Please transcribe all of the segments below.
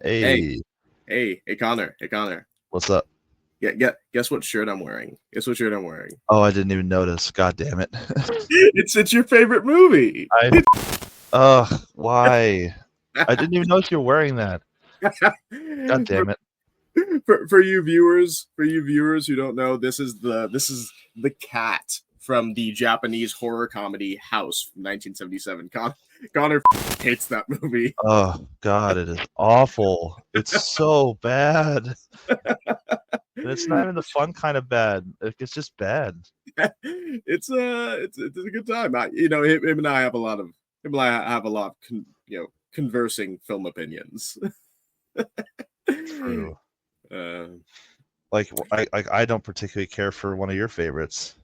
Hey, Hey, hey, Connor. Hey, Connor. what's up? Guess what shirt I'm wearing? Guess what shirt I'm wearing? Oh, I didn't even notice. God damn it. It's your favorite movie. I why? I didn't even notice you were wearing that. God for, damn it. for you viewers who don't know, this is the cat from the Japanese horror comedy House from 1977. Connor hates that movie. Oh God, it is awful. It's so bad. And it's not even the fun kind of bad. It's just bad. It's a good time. Him and I have a lot of conversing film opinions. True. uh, I don't particularly care for one of your favorites.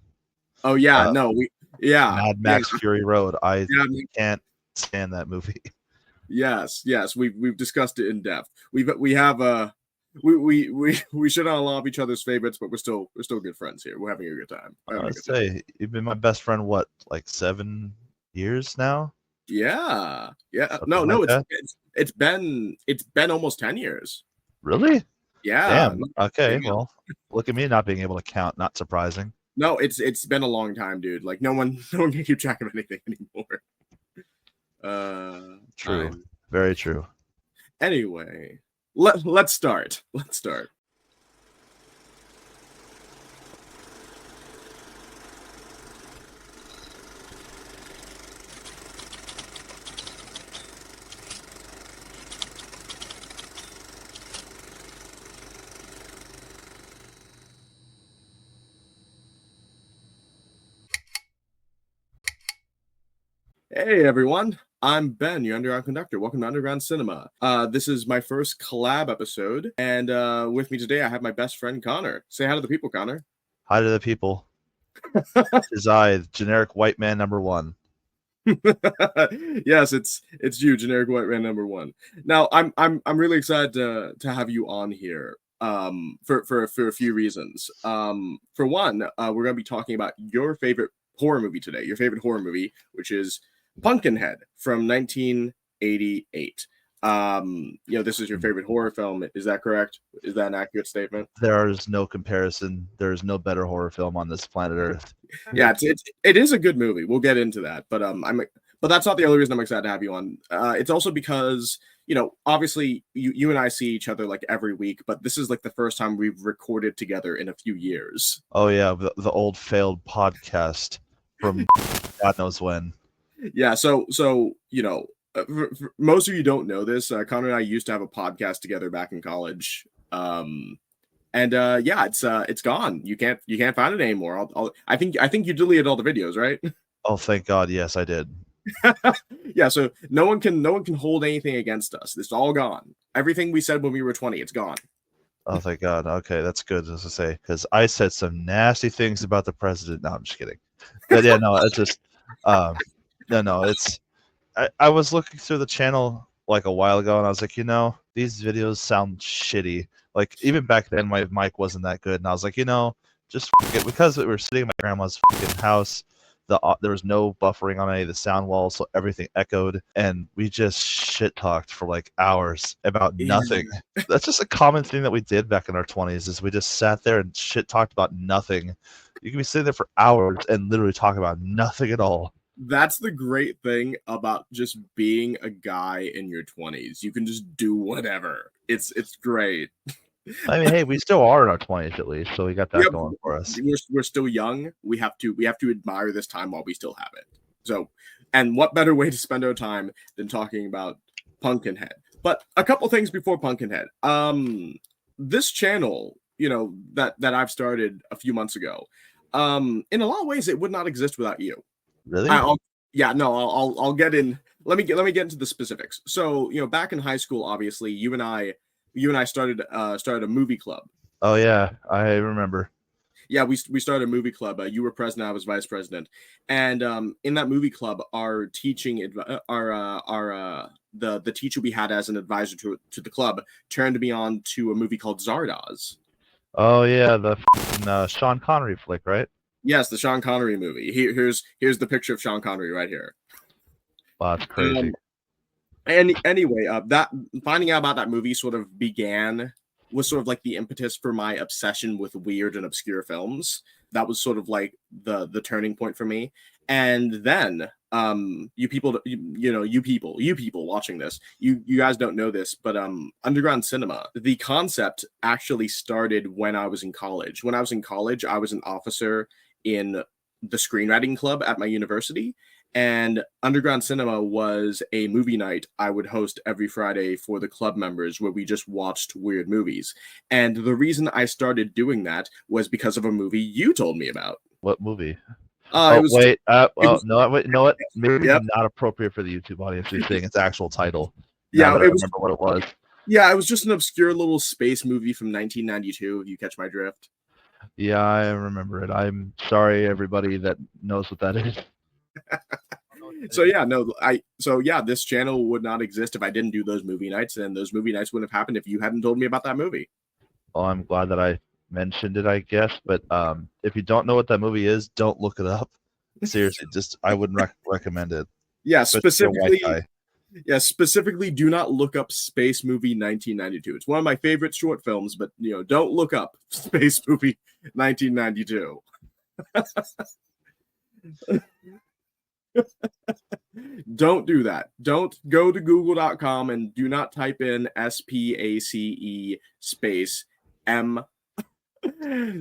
oh yeah, Uh, no, Mad Max Fury Road. I yeah, can't stand that movie. yes, we've discussed it in depth. We have we shit on a lot of each other's favorites, but we're still good friends here. We're having a good time. We're having a I'd good time. say you've been my best friend, what, like 7 years now? Yeah. Something No, like it's that. it's been almost 10 years. Really? Yeah. Damn. Yeah. Okay. Well, look at me not being able to count. Not surprising. No, it's been a long time, dude. Like no one no one can keep track of anything anymore. True. I'm Very true. Anyway, let's start. Let's start. Hey everyone, I'm Ben, your underground conductor. Welcome to Underground Cinema. This is my first collab episode, and with me today I have my best friend Connor. Say hi to the people, Connor. Hi to the people. Is I, generic white man number one. Yes, it's you, generic white man number one. Now I'm really excited to have you on here. For a few reasons. For one, we're gonna be talking about your favorite horror movie today. Your favorite horror movie, which is Pumpkinhead from 1988. This is your favorite horror film. Is that correct? Is that an accurate statement? There is no comparison. There is no better horror film on this planet Earth. Yeah, it is a good movie. We'll get into that, but that's not the only reason I'm excited to have you on. It's also because obviously you and I see each other like every week, but this is like the first time we've recorded together in a few years. Oh yeah, the old failed podcast from God knows when. Yeah, so most of you don't know this. Connor and I used to have a podcast together back in college. And yeah, it's gone. You can't find it anymore. I think you deleted all the videos, right? Oh, thank God. Yes, I did. Yeah, so no one can hold anything against us. It's all gone. Everything we said when we were 20, it's gone. Oh, thank God. Okay, that's good as I say, because I said some nasty things about the president. No, I'm just kidding. But yeah, no, it's just, no, it's. I was looking through the channel like a while ago, and I was like, these videos sound shitty. Like even back then, my mic wasn't that good, and I was like, just it because we were sitting in my grandma's fucking house. There was no buffering on any of the sound walls, so everything echoed, and we just shit talked for like hours about nothing. That's just a common thing that we did back in our 20s. Is we just sat there and shit talked about nothing. You can be sitting there for hours and literally talk about nothing at all. That's the great thing about just being a guy in your 20s. You can just do whatever. It's great. I mean, hey, we still are in our 20s at least, so we got that Yep. going for us. We're still young. We have to admire this time while we still have it. So, and what better way to spend our time than talking about Pumpkinhead? But a couple things before Pumpkinhead. This channel, that I've started a few months ago, in a lot of ways, it would not exist without you. Really? I'll get in. Let me get into the specifics. So, back in high school, obviously, you and I started a movie club. Oh yeah, I remember. Yeah, we started a movie club. You were president, I was vice president, and in that movie club, our the teacher we had as an advisor to the club turned me on to a movie called Zardoz. Oh yeah, the Sean Connery flick, right? Yes, the Sean Connery movie. Here's the picture of Sean Connery right here. Wow, that's crazy. And anyway, that finding out about that movie sort of was sort of like the impetus for my obsession with weird and obscure films. That was sort of like the turning point for me. And then you people, you people watching this, you guys don't know this, but underground cinema, the concept actually started when I was in college. When I was in college, I was an officer in the screenwriting club at my university, and underground cinema was a movie night I would host every Friday for the club members, where we just watched weird movies. And the reason I started doing that was because of a movie you told me about. What movie? It Oh was wait, it well, was no, wait, you know what? Maybe Yep. not appropriate for the YouTube audience to be saying its actual title. Now Yeah, that I it was remember what it was. yeah, it was just an obscure little space movie from 1992, if you catch my drift. Yeah, I remember it. I'm sorry, everybody that knows what that is. So yeah, this channel would not exist if I didn't do those movie nights, and those movie nights wouldn't have happened if you hadn't told me about that movie. Well, I'm glad that I mentioned it, I guess. But if you don't know what that movie is, don't look it up. Seriously, just I wouldn't recommend it. Yeah, Especially if you're a white specifically, guy. yeah, specifically, do not look up Space Movie 1992. It's one of my favorite short films, but don't look up Space Movie 1992. Don't do that. Don't go to google.com and do not type in SPACE space M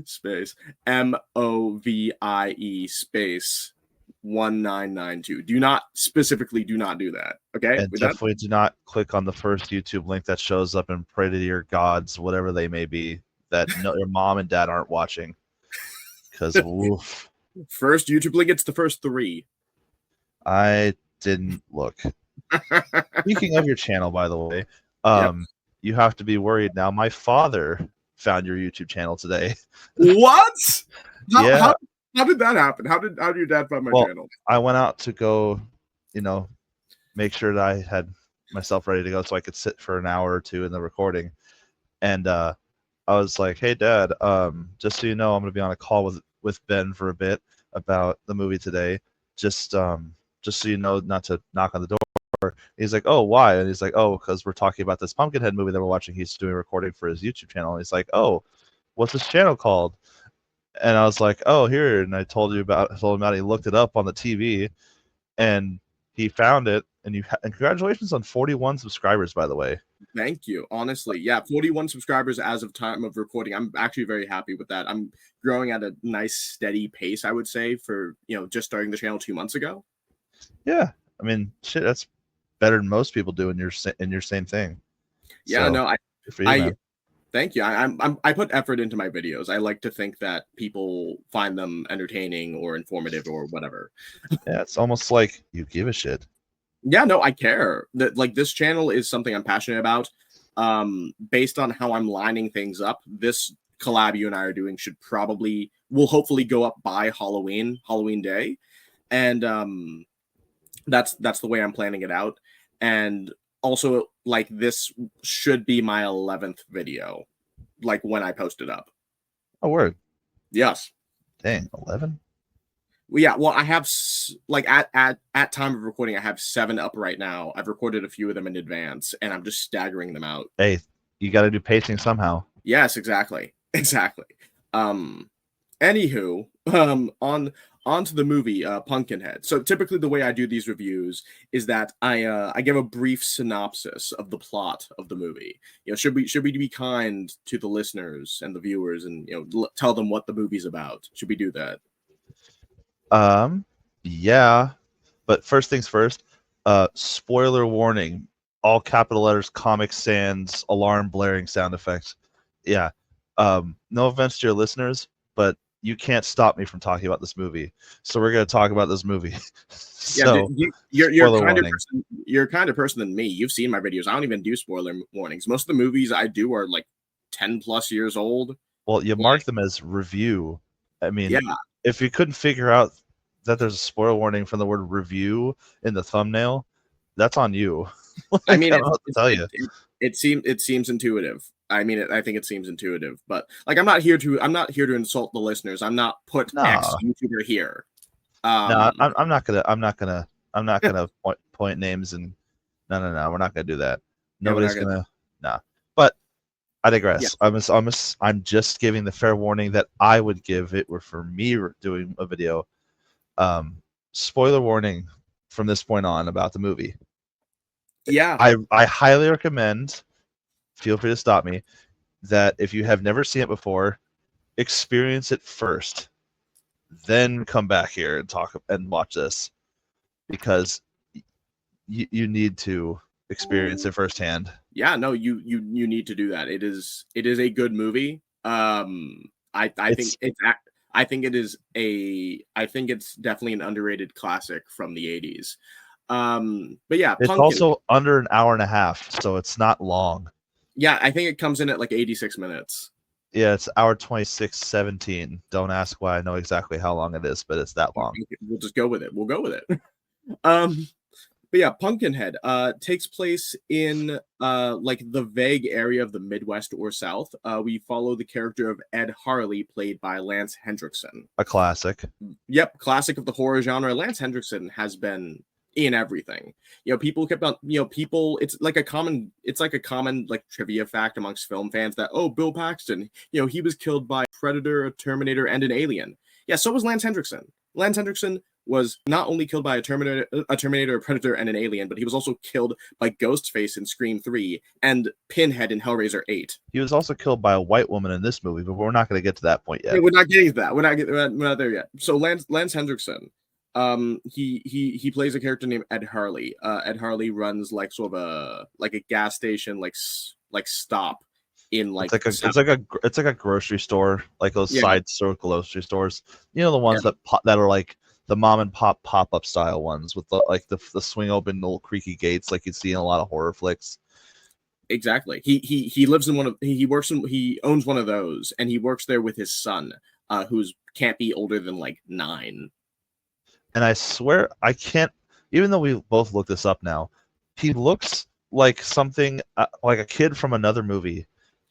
space MOVIE space 1992. Do not do that. Okay? And With that? definitely do not click on the first YouTube link that shows up and pray to your gods, whatever they may be, that your mom and dad aren't watching. Because woof. First YouTube link, it's the first 3. I didn't look. Speaking of your channel, by the way, Yep. you have to be worried now. My father found your YouTube channel today. What? Yeah. How did that happen? How did your dad find my channel? I went out to go, make sure that I had myself ready to go so I could sit for an hour or two in the recording. And I was like, "Hey, Dad, just so you know, I'm going to be on a call with Ben for a bit about the movie today. Just so you know, not to knock on the door." He's like, "Oh, why?" And he's like, "Oh, because we're talking about this Pumpkinhead movie that we're watching. He's doing a recording for his YouTube channel." And he's like, "Oh, what's this channel called?" And I was like, "Oh, here." And I told him about it. He looked it up on the TV, and he found it. And congratulations on 41 subscribers, by the way. Thank you. Honestly, yeah, 41 subscribers as of time of recording. I'm actually very happy with that. I'm growing at a nice steady pace, I would say, for just starting the channel 2 months ago. Yeah, I mean, shit, that's better than most people do in your same thing. Yeah, So, no, good for you, man. Thank you. I put effort into my videos. I like to think that people find them entertaining or informative or whatever. Yeah, it's almost like you give a shit. Yeah, no, I care. That like this channel is something I'm passionate about. Based on how I'm lining things up, this collab you and I are doing will hopefully go up by Halloween Day, and that's the way I'm planning it out. And also, like, this should be my 11th video, like, when I post it up. Oh, word. Yes. Dang, 11. Well, yeah. Well, I have like at time of recording, I have 7 up right now. I've recorded a few of them in advance, and I'm just staggering them out. Hey, you got to do pacing somehow. Yes, exactly. Anywho, on to the movie Pumpkinhead. So typically the way I do these reviews is that I give a brief synopsis of the plot of the movie. Should we be kind to the listeners and the viewers and tell them what the movie's about? Should we do that? Yeah, but first things first, spoiler warning, all capital letters, Comic Sans, alarm blaring sound effects. Yeah. No offense to your listeners, but you can't stop me from talking about this movie. So we're going to talk about this movie. So, yeah, you're kind of person than me. You've seen my videos. I don't even do spoiler warnings. Most of the movies I do are like 10 plus years old. Well, you mark them as review. I mean, yeah. If you couldn't figure out that there's a spoiler warning from the word review in the thumbnail, that's on you. I mean, it seems intuitive. I mean, I think it seems intuitive, but like, I'm not here to insult the listeners. I'm not put X YouTuber here. No, I'm not gonna point names and No, no, no. We're not gonna do that. Yeah, we're not Nobody's gonna. gonna. Nah. But I Yeah, digress. I'm just giving the fair warning that I would give it were for me doing a video. Spoiler warning from this point on about the movie. yeah, I highly recommend. Feel free to stop me. That if you have never seen it before, experience it first, then come back here and talk and watch this because you need to experience it firsthand. yeah. No, you need to do that. It is a good movie. I think It's I think I think it's definitely an underrated classic from the 80s. But yeah, it's Pumpkin. also under an hour and a half, so it's not long. Yeah, I think it comes in at like 86 minutes. Yeah, it's hour 26:17. Don't ask why I know exactly how long it is, but it's that long. We'll just go with it. We'll go with it. um, but yeah, Pumpkinhead takes place in like the vague area of the Midwest or South. We follow the character of Ed Harley, played by Lance Hendrickson. A classic. Yep, classic of the horror genre. Lance Hendrickson has been in everything. People kept on, people, it's like a common like trivia fact amongst film fans that, oh, Bill Paxton, he was killed by a Predator, a Terminator, and an Alien. Yeah, so was Lance Hendrickson. Lance Hendrickson was not only killed by a Terminator, a Predator, and an Alien, but he was also killed by Ghostface in Scream 3 and Pinhead in Hellraiser 8. He was also killed by a white woman in this movie, but we're not going to get to that point yet. Yeah, we're not getting to that. We're not there yet. So Lance Hendrickson, he plays a character named Ed Harley. Ed Harley runs like sort of a gas station like stop in like it's like a grocery store, like those side store grocery stores. The ones that are like the mom and pop up style ones with the swing open little creaky gates like you see in a lot of horror flicks. Exactly. He lives in he owns one of those, and he works there with his son, who's can't be older than like 9. And I swear I can't, even though we both looked this up now, he looks like something like a kid from another movie,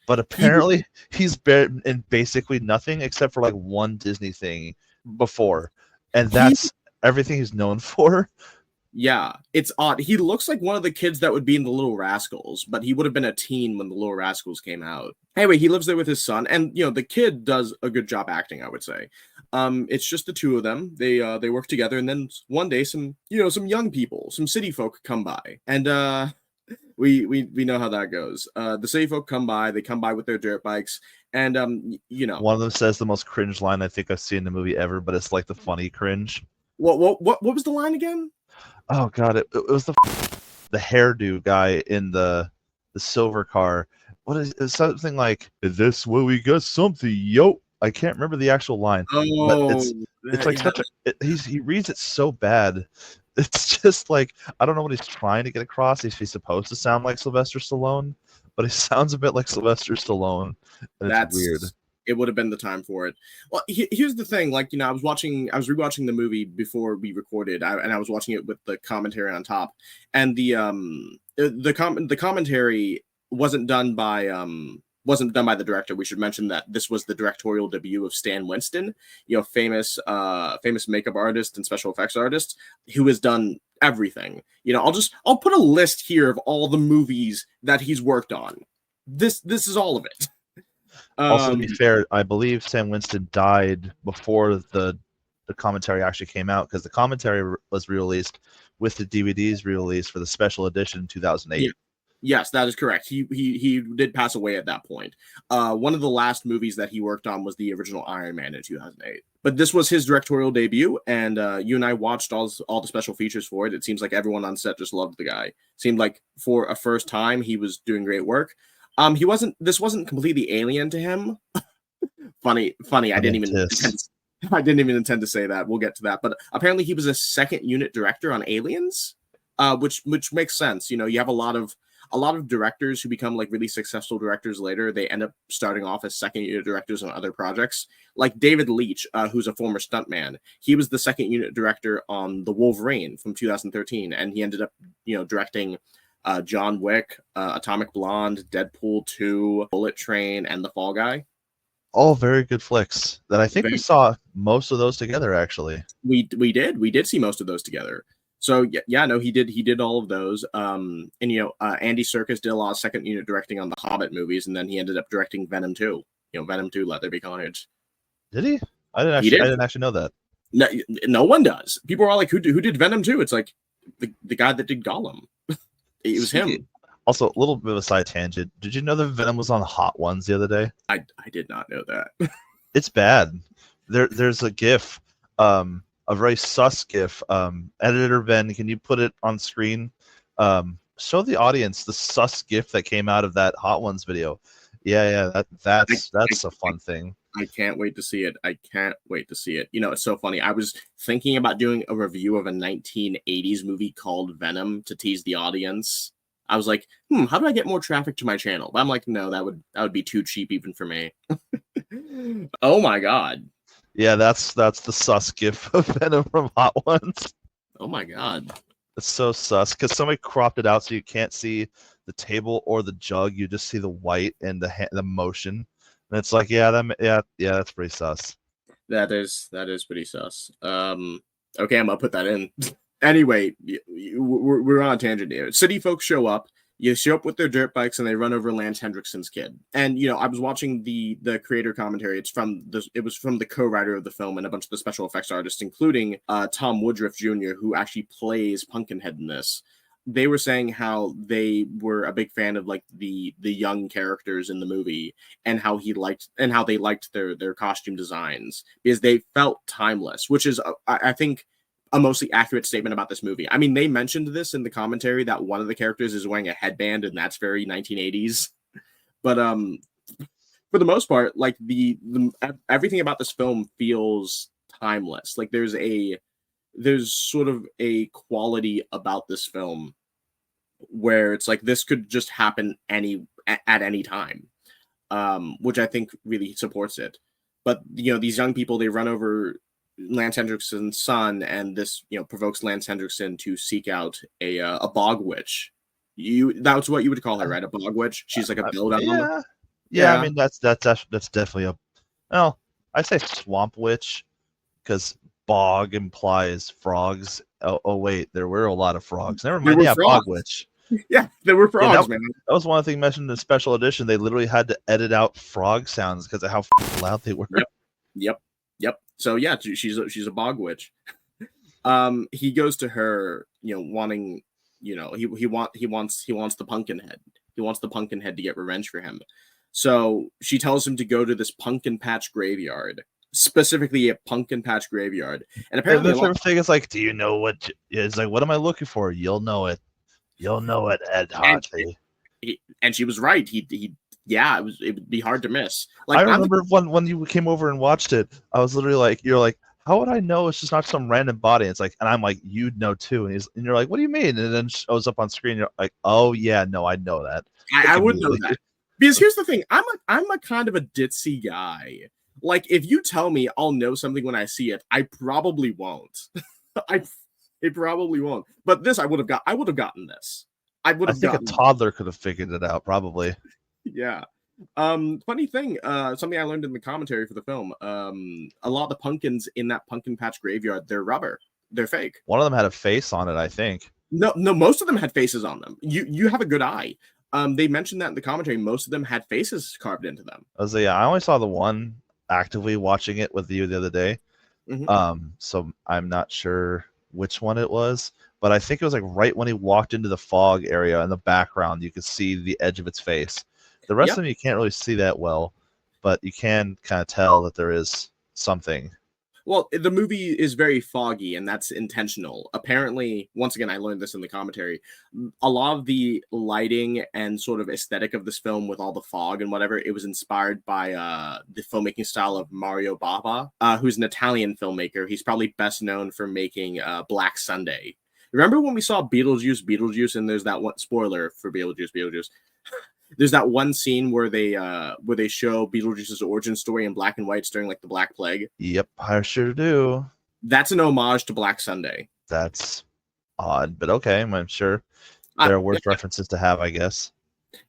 but apparently he's been in basically nothing except for like one Disney thing before, and that's everything he's known for. Yeah, it's odd. He looks like one of the kids that would be in the Little Rascals, but he would have been a teen when the Little Rascals came out. Anyway, he lives there with his son, and the kid does a good job acting, I would say. It's just the two of them. They work together, and then one day some young people, some city folk come by, and we know how that goes. The city folk come by. They come by with their dirt bikes, and one of them says the most cringe line I think I've seen in the movie ever, but it's like the funny cringe. What was the line again? Oh god, it was the hairdo guy in the silver car. What is it? Something like, "Is this where we got something, yo?" I can't remember the actual line. Oh, but it's like such he reads it so bad. It's just like, I don't know what he's trying to get across. If he's supposed to sound like Sylvester Stallone, but he sounds a bit like Sylvester Stallone, and it's weird. It would have been the time for it. Well, here's the thing. Like, I was rewatching the movie before we recorded, and I was watching it with the commentary on top. And the commentary wasn't done by the director. We should mention that this was the directorial debut of Stan Winston, famous makeup artist and special effects artist who has done everything. I'll put a list here of all the movies that he's worked on. This is all of it. Also, to be fair, I believe Stan Winston died before the commentary actually came out, because the commentary was re-released with the DVDs re-released for the special edition in 2008. Yeah. Yes, that is correct. He did pass away at that point. One of the last movies that he worked on was the original Iron Man in 2008. But this was his directorial debut, and you and I watched all the special features for it. It seems like everyone on set just loved the guy. Seemed like for a first time he was doing great work. This wasn't completely alien to him. funny. I didn't even intend to say that. We'll get to that. But apparently he was a second unit director on Aliens, which makes sense. You have a lot of directors who become like really successful directors later. They end up starting off as second unit directors on other projects. Like David Leitch, who's a former stuntman. He was the second unit director on The Wolverine from 2013, and he ended up directing John Wick, Atomic Blonde, Deadpool 2, Bullet Train, and The Fall Guy. All very good flicks that I think we saw most of those together, actually. We did see most of those together. So yeah, no, he did all of those. And Andy Serkis did a lot of second unit directing on the Hobbit movies, and then he ended up directing Venom 2. Venom 2, Let There Be Carnage. Did he? I didn't actually know that. No one does. People are all like, who did Venom 2? It's like the guy that did Gollum. It was him. Also, a little bit of a side tangent. Did you know that Venom was on Hot Ones the other day? I did not know that. It's bad. There's a GIF, a very sus GIF. Editor Ben, can you put it on screen? Show the audience the sus GIF that came out of that Hot Ones video. Yeah, that's a fun thing. I can't wait to see it. It's so funny. I was thinking about doing a review of a 1980s movie called Venom to tease the audience. I was like, how do I get more traffic to my channel? But I'm like, no, that would be too cheap even for me. Oh my god. Yeah, that's the sus GIF of Venom from Hot Ones. Oh my god. It's so sus because somebody cropped it out so you can't see the table or the jug. You just see the white and the motion. And it's like, yeah, that's pretty sus. That is pretty sus. Okay, I'm gonna put that in. Anyway, we're on a tangent here. City folks show up. You show up with their dirt bikes and they run over Lance Hendrickson's kid. And I was watching the creator commentary. It was from the co-writer of the film and a bunch of the special effects artists, including Tom Woodruff Jr., who actually plays Pumpkinhead in this. They were saying how they were a big fan of like the young characters in the movie and how they liked their costume designs because they felt timeless, which is I think a mostly accurate statement about this movie. I mean, they mentioned this in the commentary that one of the characters is wearing a headband and that's very 1980s. But for the most part, like the everything about this film feels timeless. Like there's sort of a quality about this film where it's like this could just happen at any time, which I think really supports it. But these young people, they run over Lance Hendrickson's son, and this provokes Lance Hendrickson to seek out a bog witch. That's what you would call her, right? A bog witch. She's like a build-up. Yeah. I mean that's definitely I say swamp witch because bog implies frogs. Oh wait, there were a lot of frogs. Never mind. Yeah, bog witch. Yeah, there were frogs, man. That was one thing mentioned in the special edition. They literally had to edit out frog sounds because of how loud they were. Yep. So yeah, she's a bog witch. He goes to her, wanting, he wants the Pumpkinhead. He wants the Pumpkinhead to get revenge for him. So she tells him to go to this pumpkin patch graveyard, specifically a pumpkin patch graveyard. And apparently, the thing is like, do you know what? It's like, what am I looking for? You'll know it. You'll know it, Ed Harley. And she was right. Yeah, it would be hard to miss. Like I remember when you came over and watched it, I was literally like, you're like, how would I know it's just not some random body? It's like, and I'm like, you'd know too. And you're like, what do you mean? And then I was up on screen. You're like, oh yeah, no, I know that. I would know that. Because here's the thing, I'm a kind of a ditzy guy. Like if you tell me I'll know something when I see it, I probably won't. It probably won't. But this I would have gotten this. I think a toddler could have figured it out, probably. Yeah. Funny thing, something I learned in the commentary for the film, a lot of the pumpkins in that pumpkin patch graveyard, they're rubber. They're fake. One of them had a face on it, I think. No, most of them had faces on them. You have a good eye. They mentioned that in the commentary. Most of them had faces carved into them. I only saw the one actively watching it with you the other day. Mm-hmm. So I'm not sure which one it was, but I think it was like right when he walked into the fog area in the background, you could see the edge of its face. The rest of them you can't really see that well, but you can kind of tell that there is something. Well, the movie is very foggy, and that's intentional. Apparently, once again, I learned this in the commentary, a lot of the lighting and sort of aesthetic of this film with all the fog and whatever, it was inspired by the filmmaking style of Mario Bava, who's an Italian filmmaker. He's probably best known for making Black Sunday. Remember when we saw Beetlejuice, and there's that one spoiler for Beetlejuice. There's that one scene where they show Beetlejuice's origin story in black and white during like the Black Plague. Yep, I sure do. That's an homage to Black Sunday. That's odd, but okay, I'm sure there are worse references to have, I guess.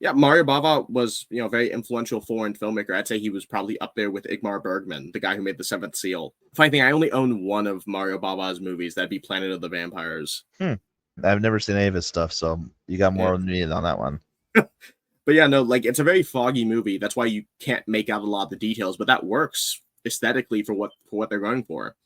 Yeah, Mario Bava was, a very influential foreign filmmaker. I'd say he was probably up there with Igmar Bergman, the guy who made The Seventh Seal. Funny thing, I only own one of Mario Bava's movies. That'd be Planet of the Vampires. I've never seen any of his stuff, so you got Yeah. more than me on that one. But yeah, no, like it's a very foggy movie. That's why you can't make out a lot of the details, but that works aesthetically for what they're going for.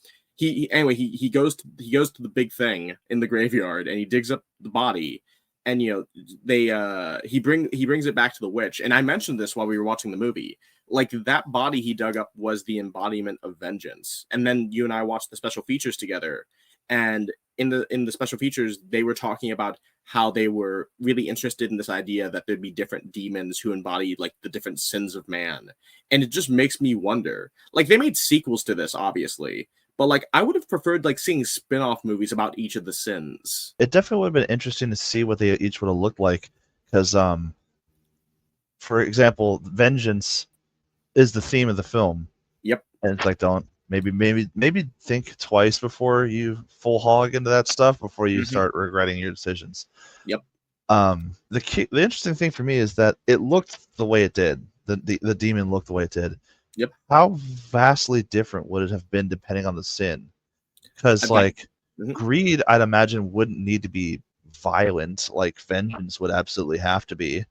Anyway, he goes to the big thing in the graveyard and he digs up the body, and he brings it back to the witch. And I mentioned this while we were watching the movie. Like that body he dug up was the embodiment of vengeance. And then you and I watched the special features together, and in the special features they were talking about how they were really interested in this idea that there'd be different demons who embodied like the different sins of man. And it just makes me wonder, like they made sequels to this obviously, but like I would have preferred like seeing spin-off movies about each of the sins. It definitely would have been interesting to see what they each would have looked like, because for example, vengeance is the theme of the film. Yep. And it's like, don't maybe think twice before you full hog into that stuff before you start regretting your decisions. Yep. The interesting thing for me is that it looked the way it did. The demon looked the way it did. Yep. How vastly different would it have been depending on the sin? Because greed, I'd imagine, wouldn't need to be violent like vengeance would absolutely have to be.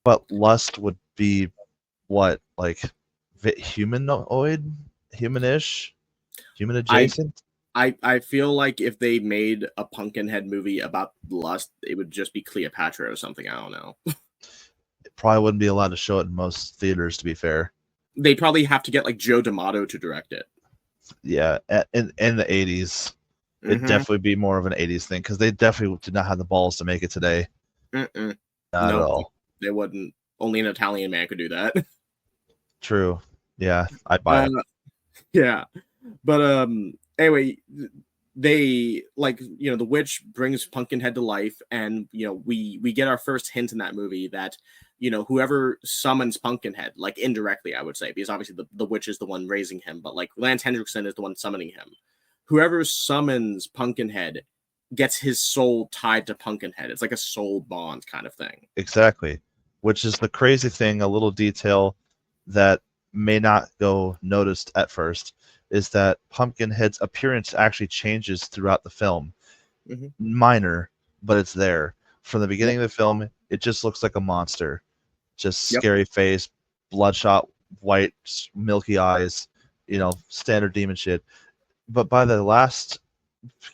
But lust would be what, like humanoid, humanish, human adjacent? I feel like if they made a Pumpkinhead movie about lust, it would just be Cleopatra or something. I don't know. It probably wouldn't be allowed to show it in most theaters, to be fair. They probably have to get like Joe D'Amato to direct it. Yeah, in the 80s, it'd definitely be more of an 80s thing, because they definitely did not have the balls to make it today. Not at all. They wouldn't. Only an Italian man could do that. True. Yeah, I'd buy it. Yeah. But anyway, they like, the witch brings Pumpkinhead to life, and we get our first hint in that movie that whoever summons Pumpkinhead, like indirectly I would say, because obviously the witch is the one raising him, but like Lance Henriksen is the one summoning him. Whoever summons Pumpkinhead gets his soul tied to Pumpkinhead. It's like a soul bond kind of thing. Exactly. Which is the crazy thing, a little detail that may not go noticed at first, is that Pumpkinhead's appearance actually changes throughout the film. Minor, but it's there. From the beginning of the film, it just looks like a monster. Just scary face, bloodshot, white, milky eyes, standard demon shit. But by the last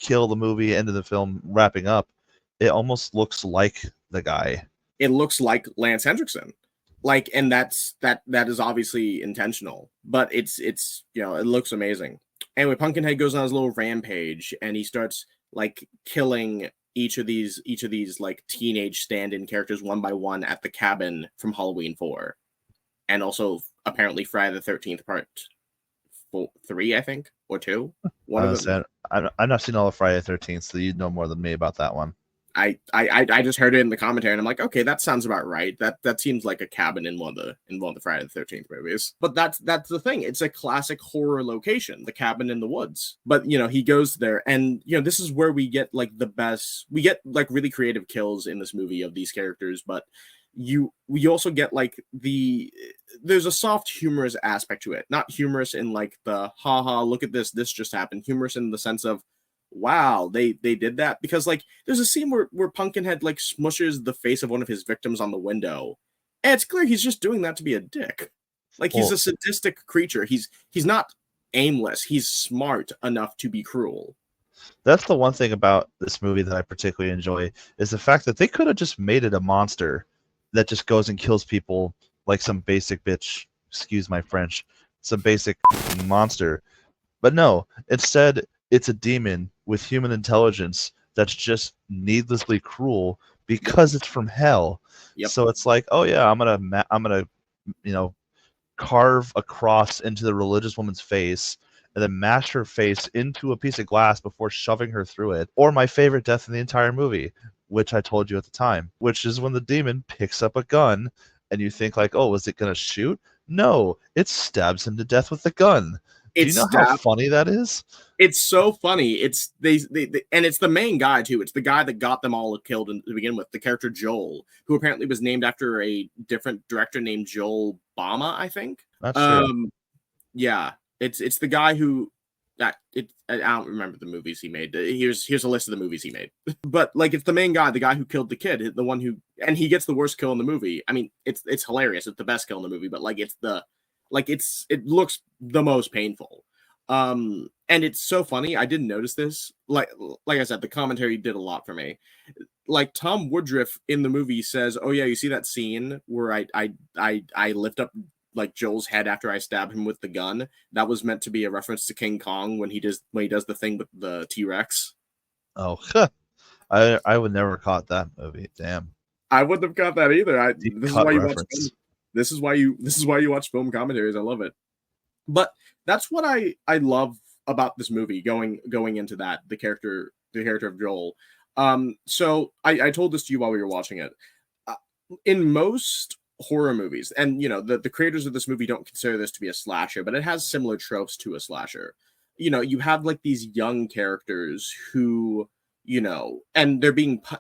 kill of the movie, end of the film, wrapping up, it almost looks like the guy. It looks like Lance Henriksen. Like, and that is obviously intentional, but it's it looks amazing. Anyway, Pumpkinhead goes on his little rampage, and he starts like killing each of these like teenage stand-in characters one by one at the cabin from Halloween 4, and also apparently Friday the 13th Part 3, I think, or 2. One of them. I've not seen all of Friday the 13th, so you know more than me about that one. I just heard it in the commentary, and I'm like, okay, that sounds about right. That seems like a cabin in one of the Friday the 13th movies. But that's the thing. It's a classic horror location, the cabin in the woods. But he goes there, and this is where we get like the best. We get like really creative kills in this movie of these characters, but we also get like there's a soft humorous aspect to it. Not humorous in like the haha, look at this just happened. Humorous in the sense of, wow, they did that, because like there's a scene where Pumpkinhead like smushes the face of one of his victims on the window, and it's clear he's just doing that to be a dick. Like he's a sadistic creature. He's not aimless. He's smart enough to be cruel. That's the one thing about this movie that I particularly enjoy, is the fact that they could have just made it a monster that just goes and kills people like some basic bitch, excuse my French, some basic monster. But no, instead it's a demon with human intelligence that's just needlessly cruel because it's from hell. So it's like, oh yeah, I'm gonna carve a cross into the religious woman's face and then mash her face into a piece of glass before shoving her through it. Or my favorite death in the entire movie, which I told you at the time, which is when the demon picks up a gun and you think like, oh, is it gonna shoot? No, it stabs him to death with the gun. Do you It's know how stabbed. funny that is? It's so funny. It's they and it's the main guy too. It's the guy that got them all killed to begin with. The character Joel, who apparently was named after a different director named Joel Bama, I think. Not sure. Um, yeah, it's the guy who that it. I don't remember the movies he made. Here's a list of the movies he made. But like, it's the main guy, the guy who killed the kid, the one who, and he gets the worst kill in the movie. I mean, it's hilarious. It's the best kill in the movie, but like, it looks the most painful. And it's so funny. I didn't notice this. Like I said, the commentary did a lot for me. Like, Tom Woodruff in the movie says, "Oh yeah, you see that scene where I lift up like Joel's head after I stab him with the gun? That was meant to be a reference to King Kong when he does the thing with the T-Rex." Oh, I would never caught that movie. Damn. I wouldn't have got that either. Deep This is cut why you watch film. reference. This is why you watch film commentaries. I love it. But that's what I love about this movie, going into that, the character of Joel. So I told this to you while we were watching it. Uh, in most horror movies, and you know, the creators of this movie don't consider this to be a slasher, but it has similar tropes to a slasher. You know, you have like these young characters who, you know, and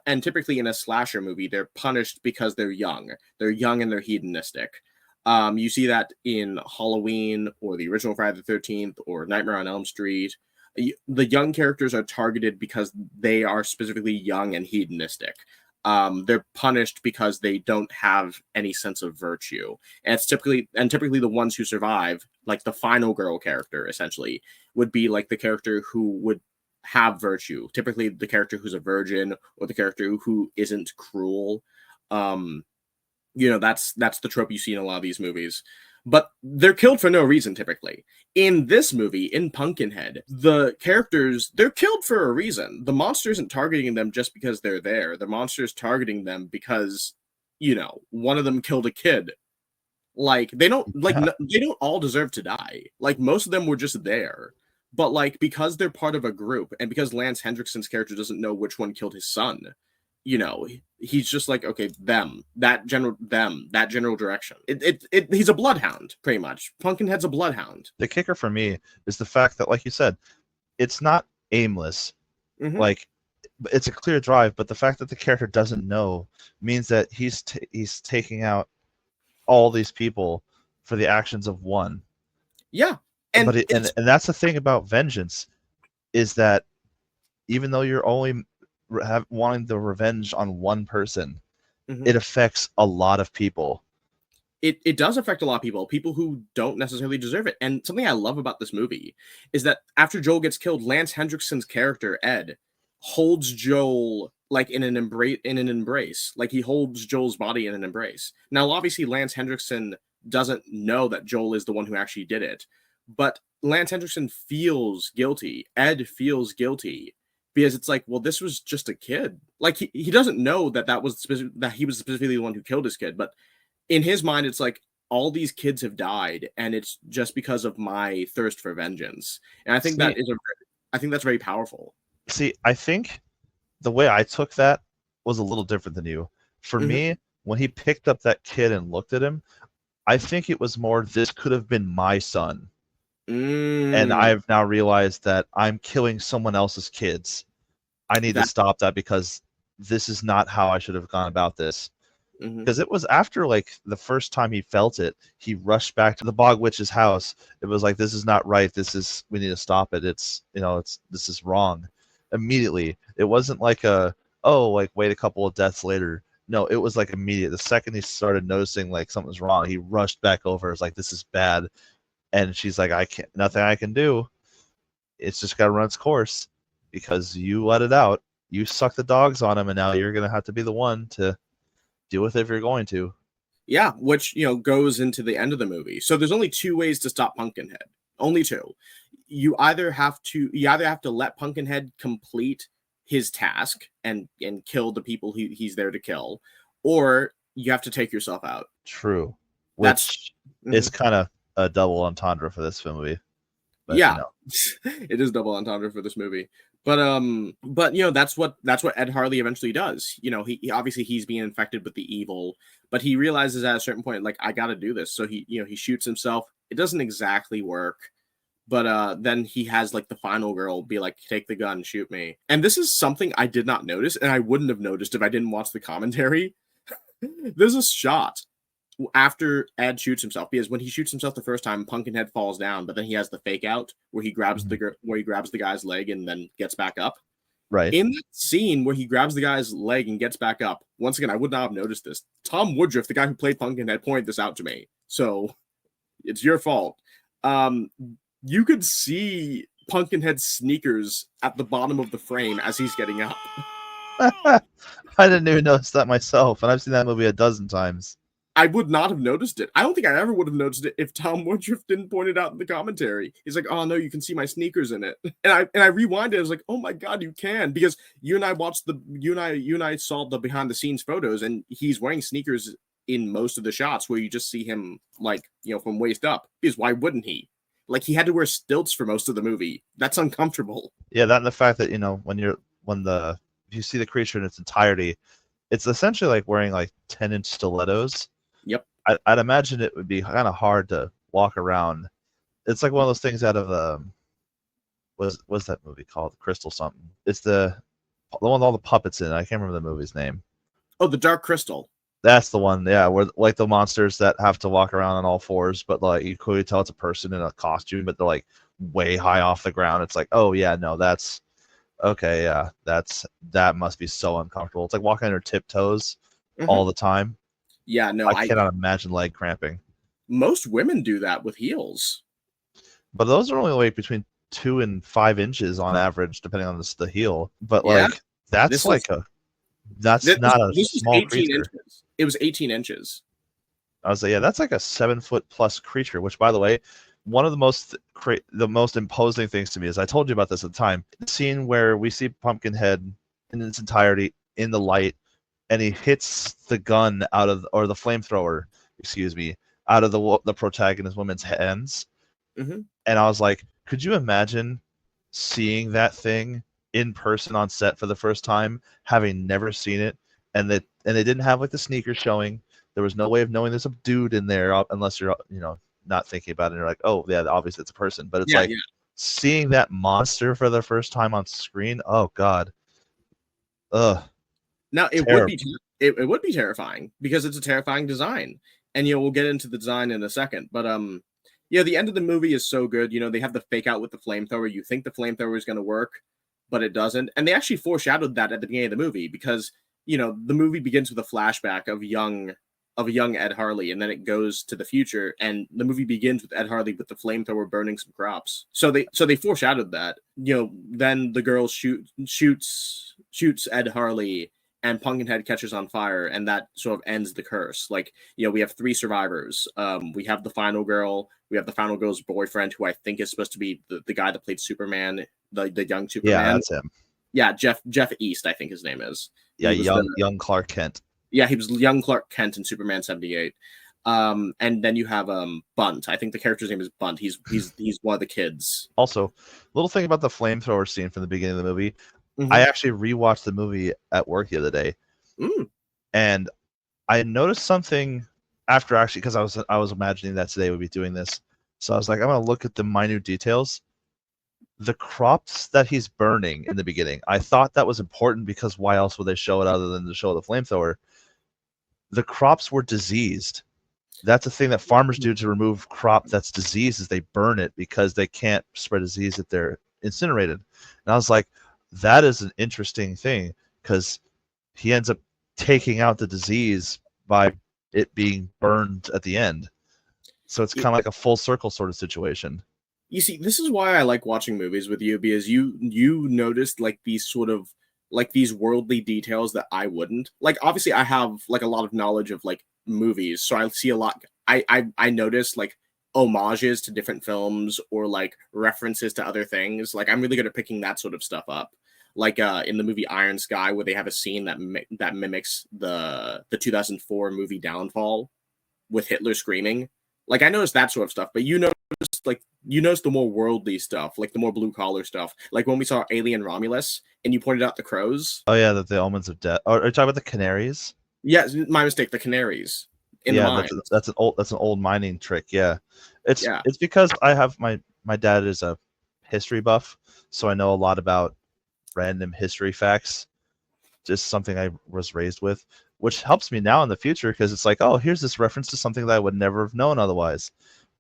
and typically in a slasher movie, they're punished because they're young. They're young and they're hedonistic. You see that in Halloween or the original Friday the 13th or Nightmare on Elm Street. The young characters are targeted because they are specifically young and hedonistic. They're punished because they don't have any sense of virtue. And typically the ones who survive, like the final girl character, essentially, would be like the character who would have virtue. Typically the character who's a virgin or the character who isn't cruel. Um, you know, that's the trope you see in a lot of these movies. But they're killed for no reason typically. In this movie, in Pumpkinhead, the characters, they're killed for a reason. The monster isn't targeting them just because they're there. The monster is targeting them because, you know, one of them killed a kid. Like, they don't Yeah. they don't all deserve to die. Like, most of them were just there. But like, because they're part of a group, and because Lance Hendrickson's character doesn't know which one killed his son, you know, he's just like, okay, that general direction. He's a bloodhound, pretty much. Pumpkinhead's a bloodhound. The kicker for me is the fact that, like you said, it's not aimless. Mm-hmm. Like, it's a clear drive, but the fact that the character doesn't know means that he's taking out all these people for the actions of one. Yeah, and that's the thing about vengeance, is that even though you're only wanting the revenge on one person, mm-hmm. it affects a lot of people. It does affect a lot of people who don't necessarily deserve it. And something I love about this movie is that after Joel gets killed, Lance Hendrickson's character Ed holds Joel like in an embrace. Like, he holds Joel's body in an embrace. Now, obviously, Lance Hendrickson doesn't know that Joel is the one who actually did it, but Lance Hendrickson feels guilty. Ed feels guilty because it's like, well, this was just a kid. Like, he doesn't know that that he was specifically the one who killed his kid, but in his mind, it's like, all these kids have died, and it's just because of my thirst for vengeance. And I think I think that's very powerful. See, I think the way I took that was a little different than you. For mm-hmm. me, when he picked up that kid and looked at him, I think it was more, this could have been my son. And I've now realized that I'm killing someone else's kids. I need to stop that, because this is not how I should have gone about this. Because it was after, like, the first time he felt it, he rushed back to the Bog Witch's house. It was like, this is not right. We need to stop it. This is wrong. Immediately. It wasn't like wait a couple of deaths later. No, it was like immediate. The second he started noticing like something's wrong, he rushed back over. It's like, this is bad. And she's like, nothing I can do. It's just got to run its course, because you let it out. You suck the dogs on him, and now you're going to have to be the one to deal with it if you're going to. Yeah, which, you know, goes into the end of the movie. So there's only two ways to stop Pumpkinhead. Only two. You either have to let Pumpkinhead complete his task and kill the people he's there to kill, or you have to take yourself out. True. Which is kind of a double entendre for this movie. But, yeah, it is double entendre for this movie. But you know, that's what Ed Harley eventually does. You know, he obviously, he's being infected with the evil, but he realizes at a certain point, like, I got to do this. So he shoots himself. It doesn't exactly work, But then he has like the final girl be like, take the gun, shoot me. And this is something I did not notice, and I wouldn't have noticed if I didn't watch the commentary. There's a shot after Ed shoots himself, because when he shoots himself the first time, Pumpkinhead falls down, but then he has the fake out where he grabs the guy's leg and then gets back up. Right. In that scene where he grabs the guy's leg and gets back up, once again, I would not have noticed this. Tom Woodruff, the guy who played Pumpkinhead, pointed this out to me. So it's your fault. You could see Pumpkinhead's sneakers at the bottom of the frame as he's getting up. I didn't even notice that myself, and I've seen that movie a dozen times. I would not have noticed it. I don't think I ever would have noticed it if Tom Woodruff didn't point it out in the commentary. He's like, "Oh no, you can see my sneakers in it." And I rewinded. I was like, "Oh my god, you can!" Because you and I saw the behind the scenes photos, and he's wearing sneakers in most of the shots where you just see him like, from waist up. Because why wouldn't he? Like, he had to wear stilts for most of the movie. That's uncomfortable. Yeah, that and the fact that if you see the creature in its entirety, it's essentially like wearing like 10-inch stilettos. Yep. I'd imagine it would be kind of hard to walk around. It's like one of those things out of what's that movie called? Crystal something. It's the one with all the puppets in it. I can't remember the movie's name. Oh, The Dark Crystal. That's the one, yeah, where like the monsters that have to walk around on all fours, but like you clearly tell it's a person in a costume, but they're like way high off the ground. It's like, oh yeah, no, that's okay, yeah, that must be so uncomfortable. It's like walking on your tiptoes all the time. Yeah, no, I cannot imagine leg cramping. Most women do that with heels. But those are only like between 2 and 5 inches on average, depending on the heel. But yeah, like that's not a small creature. Inches. It was 18 inches. I was like, yeah, that's like a 7-foot plus creature. Which, by the way, one of the most imposing things to me is I told you about this at the time. The scene where we see Pumpkinhead in its entirety in the light, and he hits the gun or the flamethrower, out of the protagonist woman's hands. Mm-hmm. And I was like, could you imagine seeing that thing in person on set for the first time, having never seen it, and they didn't have like the sneakers showing. There was no way of knowing there's a dude in there unless you're not thinking about it. And you're like, oh yeah, obviously it's a person. But it's seeing that monster for the first time on screen. Oh god. Ugh. Now it would be terrifying because it's a terrifying design, and we'll get into the design in a second. But the end of the movie is so good. They have the fake out with the flamethrower. You think the flamethrower is going to work, but it doesn't. And they actually foreshadowed that at the beginning of the movie because the movie begins with a flashback of a young Ed Harley, and then it goes to the future, and the movie begins with Ed Harley with the flamethrower burning some crops. So they foreshadowed that. Then the girl shoots Ed Harley, and Pumpkinhead catches on fire, and that sort of ends the curse. Like, we have 3 survivors. We have the final girl, we have the final girl's boyfriend, who I think is supposed to be the guy that played Superman, the young Superman. Yeah, that's him. Yeah, Jeff East, I think his name is. Yeah, young Clark Kent. Yeah, he was young Clark Kent in Superman 78. And then you have Bunt. I think the character's name is Bunt. He's one of the kids. Also, little thing about the flamethrower scene from the beginning of the movie. Mm-hmm. I actually rewatched the movie at work the other day, and I noticed something after because I was imagining that today we'd be doing this. So I was like, I'm gonna look at the minute details. The crops that he's burning in the beginning, I thought that was important because why else would they show it other than to show the flamethrower? The crops were diseased. That's a thing that farmers do to remove crop that's diseased, is they burn it because they can't spread disease if they're incinerated. And I was like, that is an interesting thing because he ends up taking out the disease by it being burned at the end. So it's kind of like a full circle sort of situation. You see, this is why I like watching movies with you, because you noticed like these sort of like these worldly details that I wouldn't. Like, obviously I have like a lot of knowledge of like movies, so I see a lot. I notice like homages to different films or like references to other things. Like, I'm really good at picking that sort of stuff up. Like in the movie Iron Sky, where they have a scene that mimics the 2004 movie Downfall with Hitler screaming. Like, I noticed that sort of stuff, but you notice the more worldly stuff, like the more blue collar stuff. Like when we saw Alien Romulus, and you pointed out the crows. Oh yeah, the omens of death. Are you talking about the canaries? Yeah, my mistake. The canaries in the mine. That's an old mining trick. Yeah, it's because I have my my dad is a history buff, so I know a lot about random history facts. Just something I was raised with, which helps me now in the future because it's like, oh, here's this reference to something that I would never have known otherwise.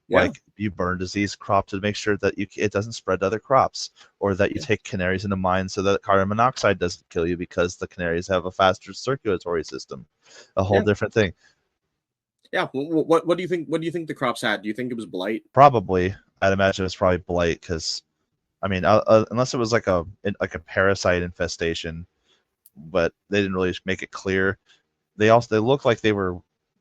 Yeah. Like you burn diseased crop to make sure that it doesn't spread to other crops, or that you Yeah. take canaries into mines so that carbon monoxide doesn't kill you because the canaries have a faster circulatory system. A whole Yeah. different thing. Yeah. What do you think? What do you think the crops had? Do you think it was blight? Probably, I'd imagine it's probably blight because, I mean, unless it was like a parasite infestation, but they didn't really make it clear. They looked like they were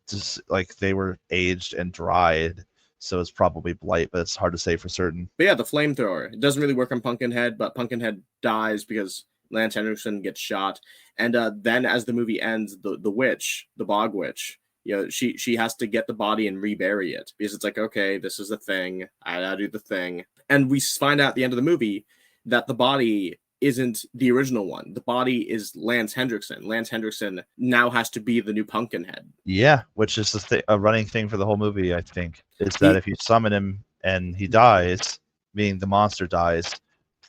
just like they were aged and dried, so it's probably blight, but it's hard to say for certain. But yeah, the flamethrower. It doesn't really work on Pumpkinhead, but Pumpkinhead dies because Lance Henriksen gets shot. And then as the movie ends, the witch, the bog witch, she has to get the body and rebury it because it's like, okay, this is the thing. I gotta do the thing. And we find out at the end of the movie that the body isn't the original one. The body is Lance Henriksen. Lance Henriksen now has to be the new Pumpkinhead. Yeah, which is a running thing for the whole movie, I think, is that if you summon him and he dies, meaning the monster dies,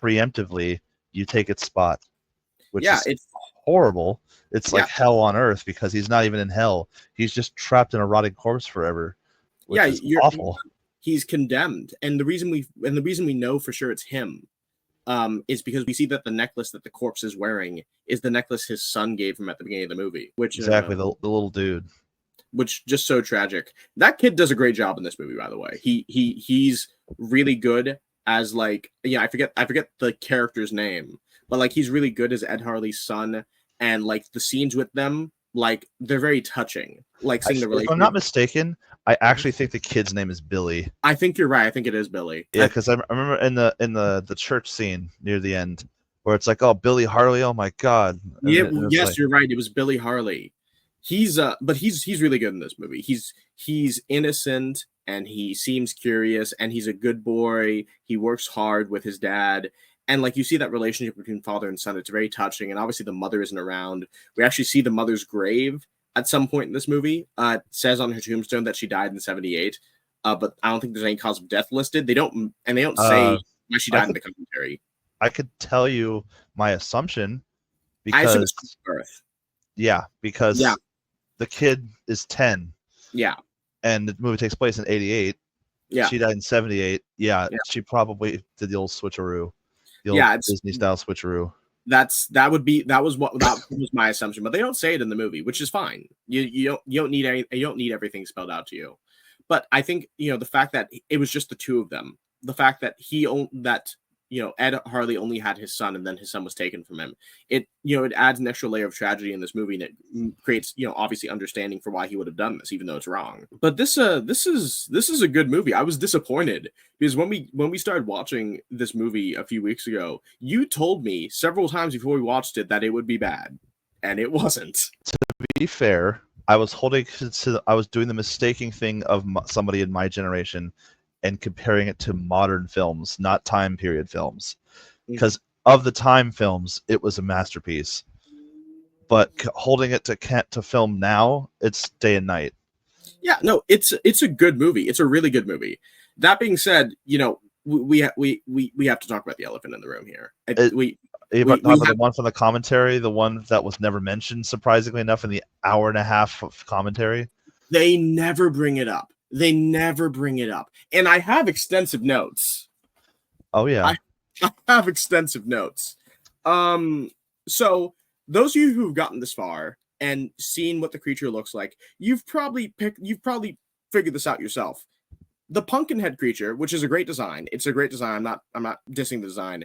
preemptively, you take its spot, which is it's horrible. It's like hell on earth because he's not even in hell. He's just trapped in a rotting corpse forever, which is awful. He's condemned, and the reason we know for sure it's him is because we see that the necklace that the corpse is wearing is the necklace his son gave him at the beginning of the movie. Which exactly the little dude. Which just so tragic. That kid does a great job in this movie, by the way. He's really good as like I forget the character's name, but like he's really good as Ed Harley's son, and like the scenes with them, like they're very touching. Like seeing the relationship. If I'm not mistaken, I actually think the kid's name is Billy. I think you're right. I think it is Billy. Yeah, because I remember in the church scene near the end where it's like, oh, Billy Harley, oh my god. Yes, like, you're right. It was Billy Harley. But he's really good in this movie. He's innocent and he seems curious and he's a good boy. He works hard with his dad. And like you see that relationship between father and son, it's very touching. And obviously the mother isn't around. We actually see the mother's grave at some point in this movie. It says on her tombstone that she died in 1978. But I don't think there's any cause of death listed. They don't say why she died in the commentary. I could tell you my assumption because I assume it's birth. Yeah, because the kid is 10. Yeah. And the movie takes place in 88. Yeah. She died in 78. Yeah. She probably did the old switcheroo. The old Disney style switcheroo. That was my assumption, but they don't say it in the movie, which is fine. You don't need everything spelled out to you. But I think the fact that it was just the two of them, the fact that Ed Harley only had his son and then his son was taken from him. It adds an extra layer of tragedy in this movie, and it creates obviously understanding for why he would have done this, even though it's wrong. But this is a good movie. I was disappointed because when we started watching this movie a few weeks ago, you told me several times before we watched it that it would be bad, and it wasn't. To be fair, I was doing the mistaking thing of somebody in my generation and comparing it to modern films, not time period films. Because of the time films, it was a masterpiece. But holding it to film now, it's day and night. Yeah, no, it's a good movie. It's a really good movie. That being said, we have to talk about the elephant in the room here. The one from the commentary, the one that was never mentioned, surprisingly enough, in the hour and a half of commentary. They never bring it up. And I have extensive notes. Oh, yeah. I have extensive notes. So those of you who've gotten this far and seen what the creature looks like, you've probably figured this out yourself. The Pumpkinhead creature, which is a great design. It's a great design. I'm not dissing the design.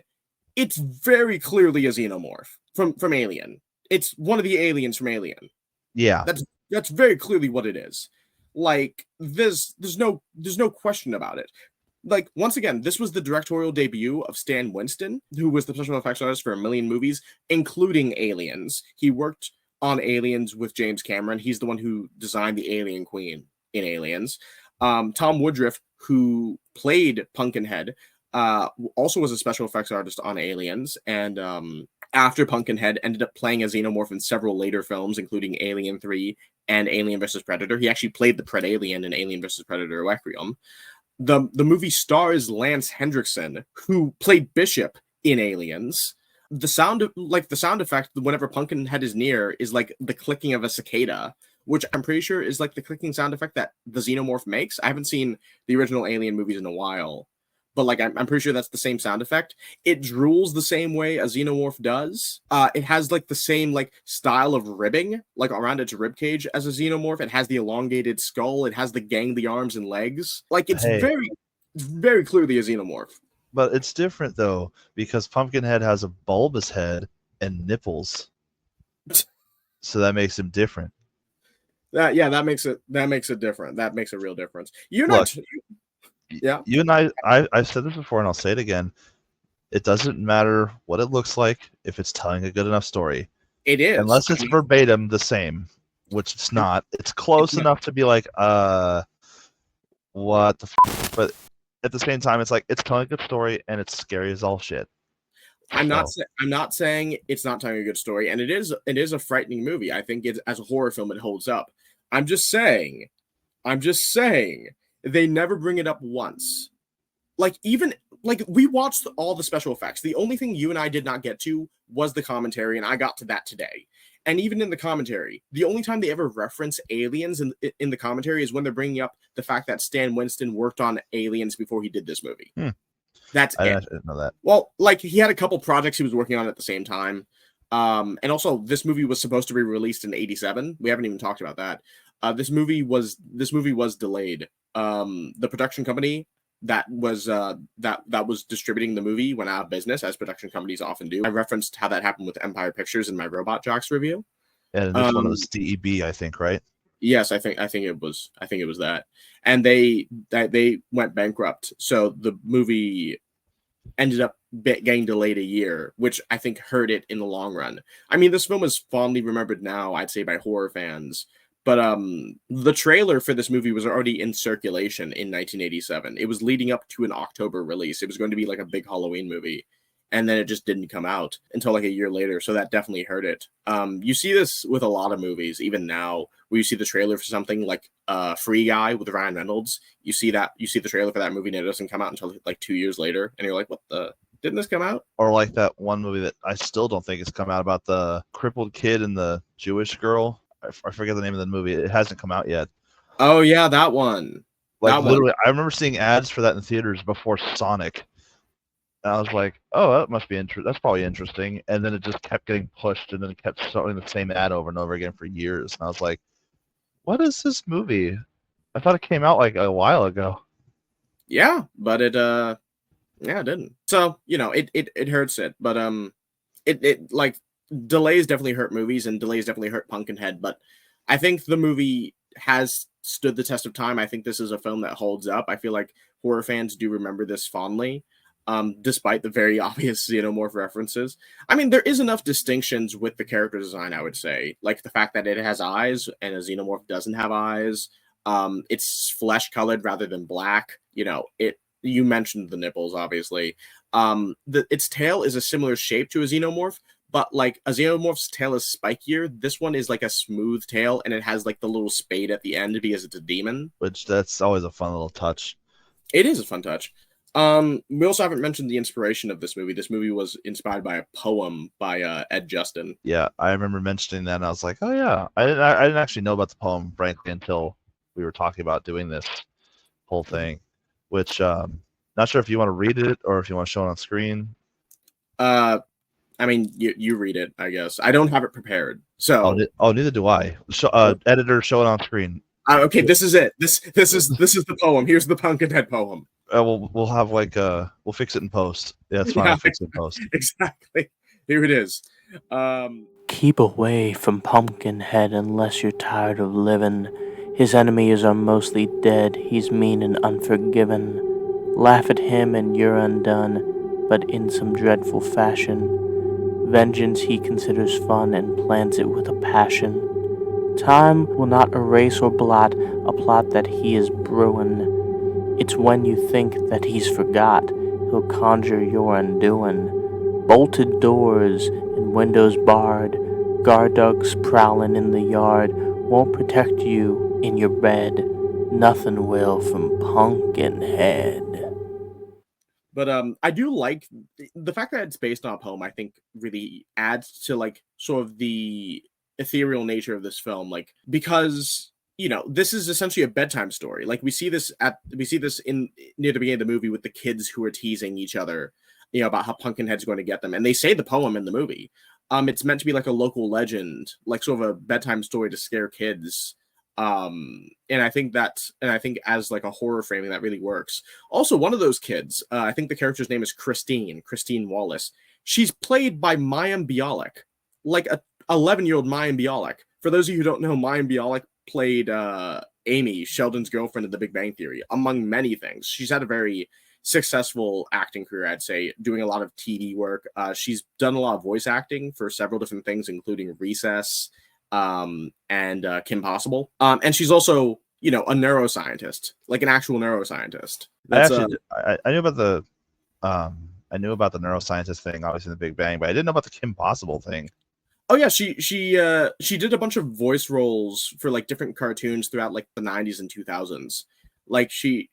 It's very clearly a xenomorph from Alien. It's one of the aliens from Alien. Yeah. That's very clearly what it is. Like there's no question about it. Like once again, this was the directorial debut of Stan Winston, who was the special effects artist for a million movies, including Aliens. He worked on Aliens with James Cameron. He's the one who designed the Alien Queen in Aliens. Tom Woodruff, who played Pumpkinhead, also was a special effects artist on Aliens, and after Pumpkinhead ended up playing a xenomorph in several later films, including Alien 3 and Alien vs. Predator. He actually played the Pred Alien in Alien vs. Predator Requiem. The movie stars Lance Hendrickson, who played Bishop in Aliens. The sound effect whenever Pumpkinhead is near is like the clicking of a cicada, which I'm pretty sure is like the clicking sound effect that the xenomorph makes. I haven't seen the original Alien movies in a while, but like I'm pretty sure that's the same sound effect. It drools the same way a xenomorph does. It has like the same like style of ribbing, like around its rib cage as a xenomorph. It has the elongated skull. It has the gangly arms and legs. Like it's Hey, very clearly a xenomorph. but it's different though because Pumpkinhead has a bulbous head and nipples, so that makes him different. That makes it different. That makes a real difference. You're Look, not. Yeah, you and I've said this before and I'll say it again. It doesn't matter what it looks like if it's telling a good enough story. it is. Unless it's verbatim the same, which it's not. It's close It's enough to be like, what the but at the same time, it's like it's telling a good story and it's scary as all shit. I'm not. So, I'm not saying it's not telling a good story, and it is. It is a frightening movie. I think it's as a horror film, it holds up. I'm just saying. I'm just saying they never bring it up once. Like even like we watched all the special effects. The only thing you and I did not get to was the commentary, and I got to that today. And even in the commentary, the only time they ever reference aliens in the commentary is when they're bringing up the fact that Stan Winston worked on Aliens before he did this movie. That's I it. didn't know that. Well, like he had a couple projects he was working on at the same time. And also this movie was supposed to be released in 87. We haven't even talked about that. This movie was delayed. The production company that was distributing the movie went out of business, as production companies often do. I referenced how that happened with Empire Pictures in my Robot Jocks review. And this one was DEB, I think, right? Yes, I think it was that. And they went bankrupt. So the movie ended up getting delayed a year, which I think hurt it in the long run. I mean, this film is fondly remembered now, I'd say, by horror fans. But the trailer for this movie was already in circulation in 1987. It was leading up to an October release. It was going to be like a big Halloween movie. And then it just didn't come out until like a year later. So that definitely hurt it. You see this with a lot of movies, even now, where you see the trailer for something like Free Guy with Ryan Reynolds. You see the trailer for that movie and it doesn't come out until like 2 years later. And you're like, what the? Didn't this come out? Or like that one movie that I still don't think has come out about the crippled kid and the Jewish girl. I forget the name of the movie. It hasn't come out yet. Oh, yeah, that one. Like literally, I remember seeing ads for that in theaters before Sonic. And I was like, oh, that must be interesting. That's probably interesting. And then it just kept getting pushed and then it kept showing the same ad over and over again for years. And I was like, what is this movie? I thought it came out like a while ago. Yeah, but it didn't. So, it hurts it. But it like delays definitely hurt movies and delays definitely hurt Pumpkinhead. But I think the movie has stood the test of time. I think this is a film that holds up. I feel like horror fans do remember this fondly. Despite the very obvious xenomorph references. I mean, there is enough distinctions with the character design, I would say. Like the fact that it has eyes and a xenomorph doesn't have eyes. It's flesh-colored rather than black. You mentioned the nipples, obviously. Its tail is a similar shape to a xenomorph, but like a xenomorph's tail is spikier. This one is like a smooth tail, and it has like the little spade at the end because it's a demon. Which that's always a fun little touch. It is a fun touch. We also haven't mentioned the inspiration of this movie. This movie was inspired by a poem by Ed Justin. Yeah, I remember mentioning that, and I was like, oh yeah. I didn't actually know about the poem, frankly, until we were talking about doing this whole thing. Which, not sure if you want to read it or if you want to show it on screen. I mean, you read it, I guess. I don't have it prepared, so. Neither do I. Editor, show it on screen. Okay, this is it. This is the poem. Here's the Pumpkinhead poem. We'll have we'll fix it in post. Yeah, it's fine. Yeah, I'll fix it in post. Exactly. Here it is. Keep away from Pumpkinhead unless you're tired of living. His enemies are mostly dead. He's mean and unforgiven. Laugh at him and you're undone, but in some dreadful fashion. Vengeance he considers fun and plans it with a passion. Time will not erase or blot a plot that he is brewing. It's when you think that he's forgot, he'll conjure your undoing. Bolted doors and windows barred, guard dogs prowling in the yard won't protect you in your bed. Nothing will from Pumpkinhead. But I do like the fact that it's based on a poem. I think really adds to like sort of the ethereal nature of this film, like because this is essentially a bedtime story. Like we see this in near the beginning of the movie with the kids who are teasing each other, about how Pumpkinhead's going to get them, and they say the poem in the movie. It's meant to be like a local legend, like sort of a bedtime story to scare kids. And I think as like a horror framing that really works. Also, one of those kids, I think the character's name is Christine Wallace. She's played by Mayim Bialik, like a 11-year-old Mayim Bialik. For those of you who don't know, Mayim Bialik played Amy, Sheldon's girlfriend in The Big Bang Theory, among many things. She's had a very successful acting career, I'd say, doing a lot of TV work. She's done a lot of voice acting for several different things, including Recess, and Kim Possible. And she's also, a neuroscientist, like an actual neuroscientist. I knew about the neuroscientist thing, obviously in The Big Bang, but I didn't know about the Kim Possible thing. Oh yeah, she did a bunch of voice roles for like different cartoons throughout like the 90s and 2000s. Like she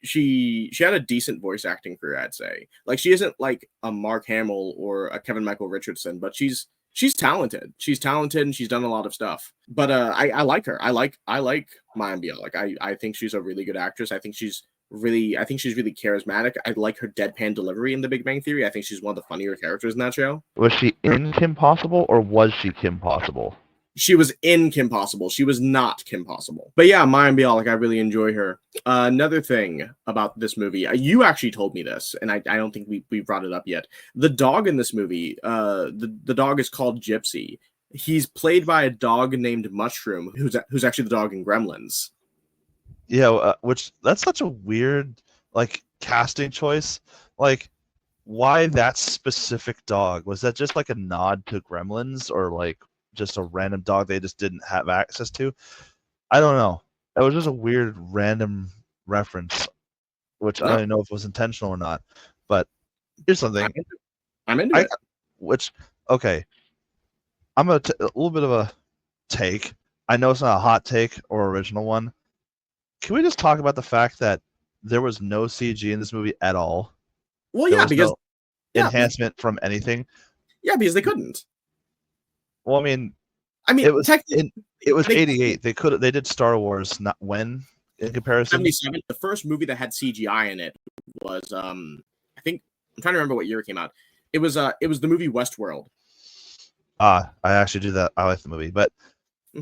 had a decent voice acting career, I'd say. Like she isn't like a Mark Hamill or a Kevin Michael Richardson, but she's talented. She's talented and she's done a lot of stuff. But I like her. I like Mayim Bialik. I think she's a really good actress. I think she's really charismatic. I like her deadpan delivery in The Big Bang Theory. I think she's one of the funnier characters in that show. Was she in Kim Possible or was she Kim Possible? She was in Kim Possible. She was not Kim Possible. But yeah, Mayim Bialik, I really enjoy her. Another thing about this movie, you actually told me this, and I don't think we brought it up yet. The dog in this movie, the dog is called Gypsy. He's played by a dog named Mushroom, who's actually the dog in Gremlins. Yeah, which that's such a weird like casting choice. Like, why that specific dog? Was that just like a nod to Gremlins, or like just a random dog they just didn't have access to? I don't know. It was just a weird random reference, which I don't even know if it was intentional or not. But here's something. I'm into it. Okay. I'm a little bit of a take. I know it's not a hot take or original one. Can we just talk about the fact that there was no CG in this movie at all? Well, yeah, because enhancement from anything. Yeah, because they couldn't. Well, I mean, it was 88. They did Star Wars, not when in comparison. 77. The first movie that had CGI in it was I think I'm trying to remember what year it came out. It was the movie Westworld. I actually do that. I like the movie, but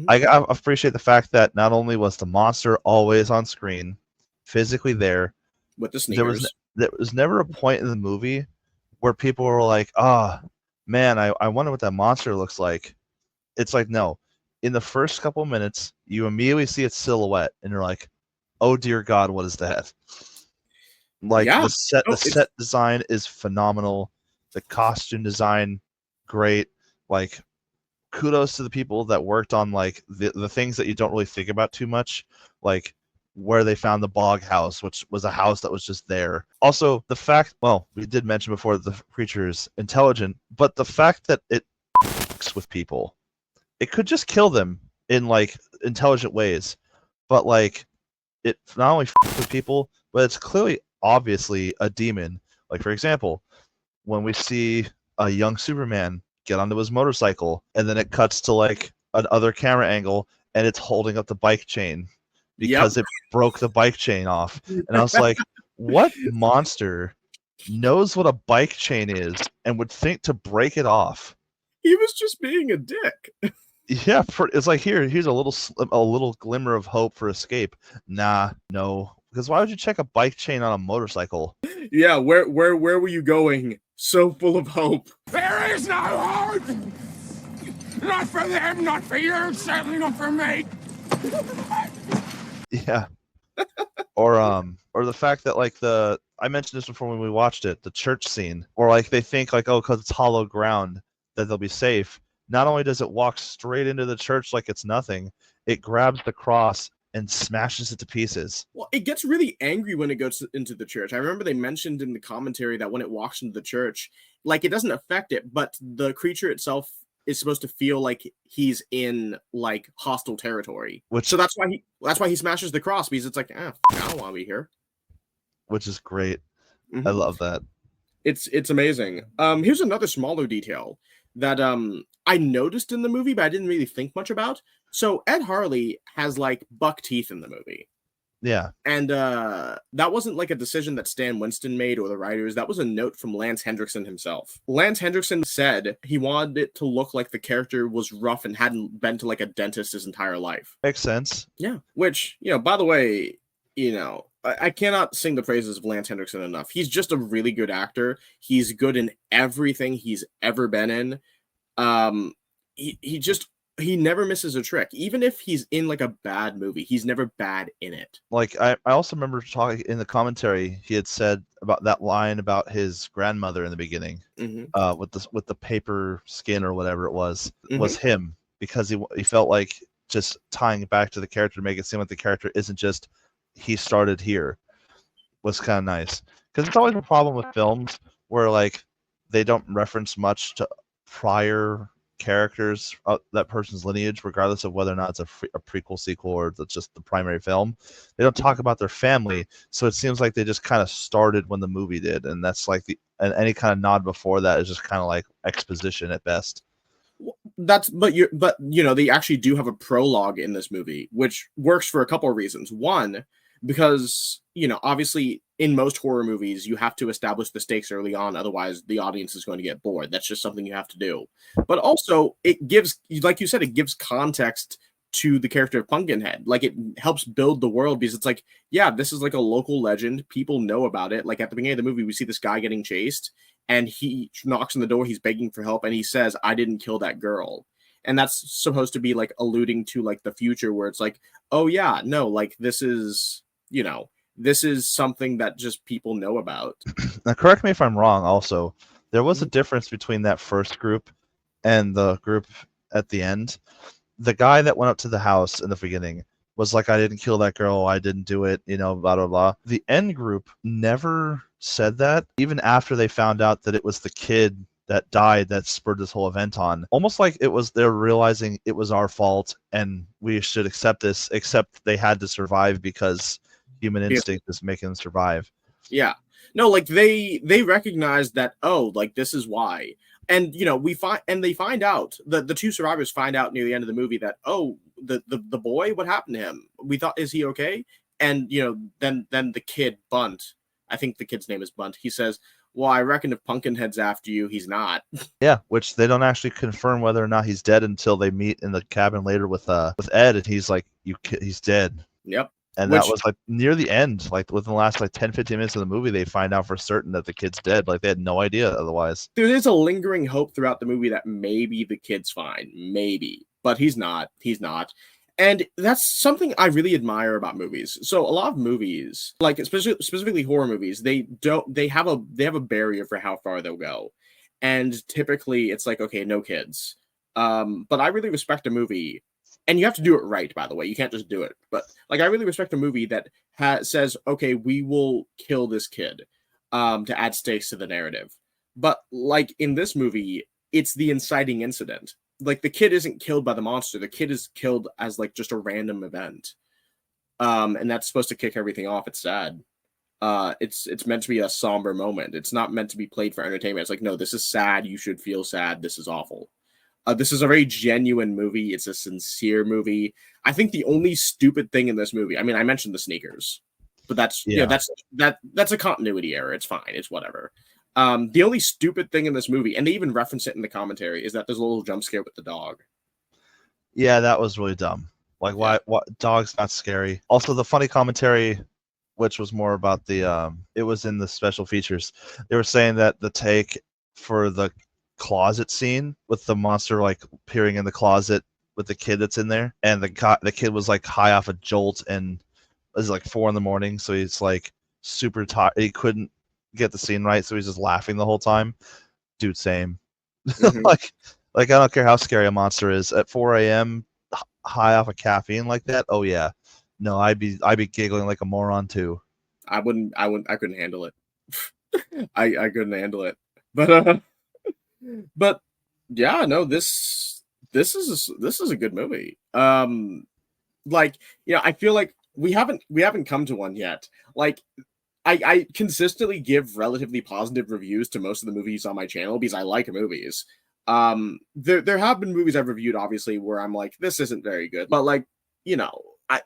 I appreciate the fact that not only was the monster always on screen, physically there, with the sneakers. There was never a point in the movie where people were like, man, I wonder what that monster looks like. It's like, no. In the first couple minutes, you immediately see its silhouette, and you're like, oh dear God, what is that? Like, the set design is phenomenal. The costume design, great. Like, kudos to the people that worked on like the things that you don't really think about too much, like where they found the bog house, which was a house that was just there. Also, the fact, well, we did mention before that the creature is intelligent, but the fact that it with people, it could just kill them in like intelligent ways, but like it not only with people, but it's clearly obviously a demon. Like, for example, when we see a young Superman get onto his motorcycle, and then it cuts to like another camera angle, and it's holding up the bike chain because it broke the bike chain off. And I was like, what monster knows what a bike chain is and would think to break it off? He was just being a dick. Yeah, it's like here's a little glimmer of hope for escape. Nah, no, because why would you check a bike chain on a motorcycle? Yeah, where were you going? So full of hope. There is no hope! Not for them, not for you, certainly not for me! Yeah. Or the fact that like I mentioned this before when we watched it, the church scene, or like they think like, oh, because it's hollow ground that they'll be safe. Not only does it walk straight into the church like it's nothing, it grabs the cross and smashes it to pieces. Well, it gets really angry when it goes into the church. I remember they mentioned in the commentary that when it walks into the church, like it doesn't affect it, but the creature itself is supposed to feel like he's in like hostile territory. Which So that's why he smashes the cross, because it's like, I don't want to be here. Which is great. Mhm. I love that. It's amazing. Here's another smaller detail that I noticed in the movie, but I didn't really think much about. So Ed Harley has like buck teeth in the movie. Yeah. And that wasn't like a decision that Stan Winston made or the writers. That was a note from Lance Hendrickson himself. Lance Hendrickson said he wanted it to look like the character was rough and hadn't been to like a dentist his entire life. Makes sense. Yeah. Which, by the way, I cannot sing the praises of Lance Hendrickson enough. He's just a really good actor. He's good in everything he's ever been in. He never misses a trick. Even if he's in like a bad movie, he's never bad in it. Like I also remember talking in the commentary, he had said about that line about his grandmother in the beginning, with the paper skin or whatever it was him, because he felt like just tying it back to the character to make it seem like the character isn't just he started here, was kind of nice. Because it's always a problem with films where like they don't reference much to prior characters, that person's lineage, regardless of whether or not it's a prequel, sequel, or it's just the primary film. They don't talk about their family, so it seems like they just kind of started when the movie did, and that's like and any kind of nod before that is just kind of like exposition at best. But they actually do have a prologue in this movie, which works for a couple of reasons. One, because obviously in most horror movies you have to establish the stakes early on, otherwise the audience is going to get bored. That's just something you have to do. But also it gives, like you said, it gives context to the character of Pumpkinhead. Like it helps build the world, because it's like, yeah, this is like a local legend, people know about it. Like at the beginning of the movie we see this guy getting chased and he knocks on the door, he's begging for help, and he says, I didn't kill that girl. And that's supposed to be like alluding to like the future, where it's like, oh yeah, no, like this is something that just people know about. Now, correct me if I'm wrong. Also, there was a difference between that first group and the group at the end. The guy that went up to the house in the beginning was like, I didn't kill that girl, I didn't do it, blah, blah, blah. The end group never said that, even after they found out that it was the kid that died that spurred this whole event on. Almost like it was they're realizing it was our fault and we should accept this, except they had to survive because human instinct is making them survive. Yeah. No, like they recognize that, oh, like this is why. And they find out, the two survivors find out near the end of the movie that, oh, the boy, what happened to him? We thought, is he okay? And then the kid Bunt, I think the kid's name is Bunt, he says, well, I reckon if Pumpkinhead's after you, he's not. Yeah, which they don't actually confirm whether or not he's dead until they meet in the cabin later with Ed, and he's like, he's dead. Yep. And that was like near the end, like within the last like 10-15 minutes of the movie, they find out for certain that the kid's dead. Like they had no idea otherwise. There is a lingering hope throughout the movie that maybe the kid's fine, maybe, but he's not. And that's something I really admire about movies. So a lot of movies, like specifically horror movies, they have a barrier for how far they'll go. And typically it's like, okay, no kids. But I really respect a movie, and you have to do it right, by the way. You can't just do it. But like, I really respect a movie that says, okay, we will kill this kid to add stakes to the narrative. But like in this movie, it's the inciting incident. Like the kid isn't killed by the monster. The kid is killed as like just a random event. And that's supposed to kick everything off. It's sad. It's meant to be a somber moment. It's not meant to be played for entertainment. It's like, no, this is sad. You should feel sad. This is awful. This is a very genuine movie. It's a sincere movie. I think the only stupid thing in this movie, I mean, I mentioned the sneakers, but that's a continuity error. It's fine. It's whatever. The only stupid thing in this movie, and they even reference it in the commentary, is that there's a little jump scare with the dog. Yeah, that was really dumb. Like, why dog's not scary. Also, the funny commentary, which was more about it was in the special features. They were saying that the take for the closet scene with the monster like peering in the closet with the kid that's in there, and the kid was like high off a jolt and it was like 4 a.m, so he's like super tired. He couldn't get the scene right, so he's just laughing the whole time. Dude, same. Mm-hmm. like I don't care how scary a monster is at 4 a.m. high off of caffeine like that. Oh yeah, no, I'd be giggling like a moron too. I couldn't handle it. I couldn't handle it. But Yeah, no, this is a good movie. Like, I feel like we haven't come to one yet. Like, I consistently give relatively positive reviews to most of the movies on my channel because I like movies. There have been movies I've reviewed, obviously, where I'm like, this isn't very good, but like, you know, I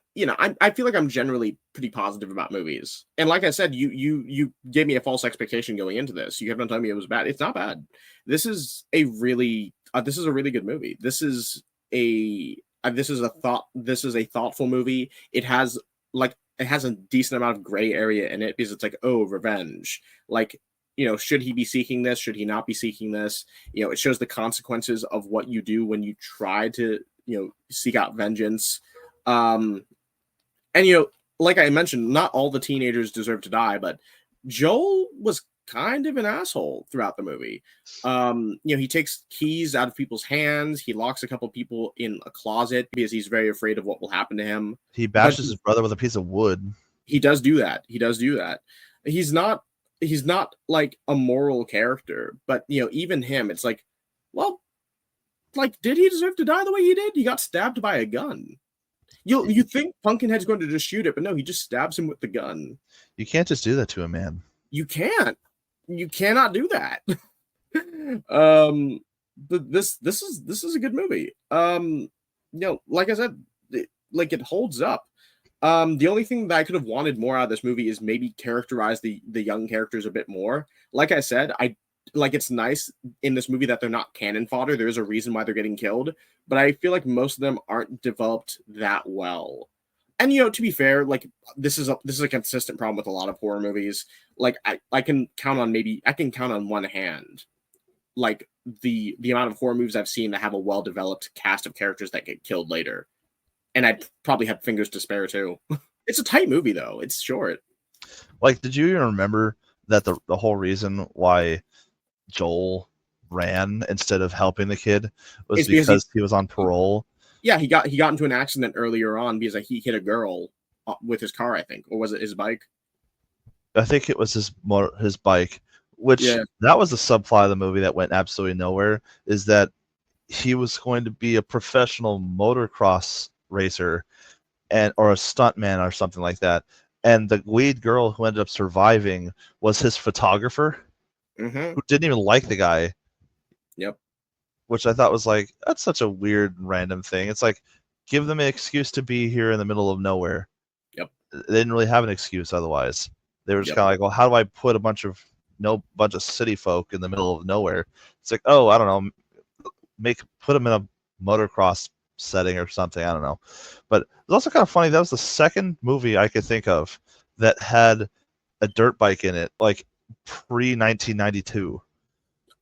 feel like I'm generally pretty positive about movies. And like I said, you gave me a false expectation going into this. You kept on telling me it was bad. It's not bad. This is a really good movie. This is a thoughtful movie. It has a decent amount of gray area in it because it's like, oh, revenge. Like, should he be seeking this? Should he not be seeking this? It shows the consequences of what you do when you try to, seek out vengeance. And like I mentioned, not all the teenagers deserve to die, but Joel was kind of an asshole throughout the movie. He takes keys out of people's hands. He locks a couple people in a closet because he's very afraid of what will happen to him. He bashes his brother with a piece of wood. He does do that. He's not like a moral character, but even him, it's like, well, like, did he deserve to die the way he did? He got stabbed by a gun. You think Pumpkinhead's going to just shoot it, but no, he just stabs him with the gun. You can't just do that to a man. You can't. You cannot do that. But this is a good movie. Like I said, it holds up. The only thing that I could have wanted more out of this movie is maybe characterize the young characters a bit more. Like I said, it's nice in this movie that they're not cannon fodder. There is a reason why they're getting killed, but I feel like most of them aren't developed that well. And to be fair, like this is a consistent problem with a lot of horror movies. Like I can count on one hand, like the amount of horror movies I've seen that have a well developed cast of characters that get killed later. And I probably have fingers to spare too. It's a tight movie though. It's short. Like, did you even remember that the whole reason why Joel ran instead of helping the kid was because he was on parole? Yeah, he got into an accident earlier on because he hit a girl with his car, I think, or was it his bike? I think it was his bike. Which that was the subplot of the movie that went absolutely nowhere. Is that he was going to be a professional motocross racer or a stuntman or something like that, and the lead girl who ended up surviving was his photographer, who didn't even like the guy. Yep. Which I thought was like, that's such a weird random thing. It's like, give them an excuse to be here in the middle of nowhere. Yep. They didn't really have an excuse otherwise. They were just kind of like, well, how do I put a bunch of city folk in the middle of nowhere? It's like, oh, I don't know, put them in a motocross setting or something. I don't know. But it's also kind of funny. That was the second movie I could think of that had a dirt bike in it, like pre-1992.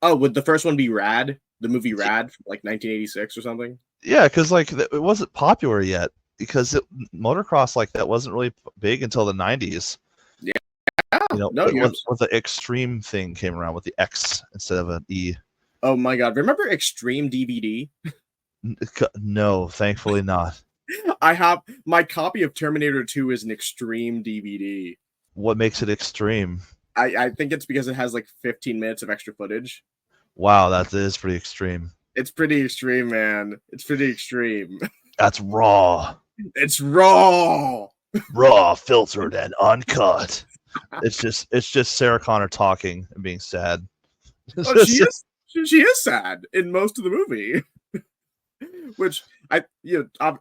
Oh, would the first one be Rad? The movie Rad from like 1986 or something? Yeah, because like it wasn't popular yet, because motocross like that wasn't really big until the 90s. Yeah. With the Extreme thing came around with the X instead of an E. Oh my god. Remember Extreme DVD? No, thankfully not. I have my copy of Terminator 2 is an Extreme DVD. What makes it extreme? I think it's because it has like 15 minutes of extra footage. Wow, that is pretty extreme. It's pretty extreme, man. It's pretty extreme. That's raw. It's raw. Raw, filtered, and uncut. It's just Sarah Connor talking and being sad. Oh, she is sad in most of the movie. Which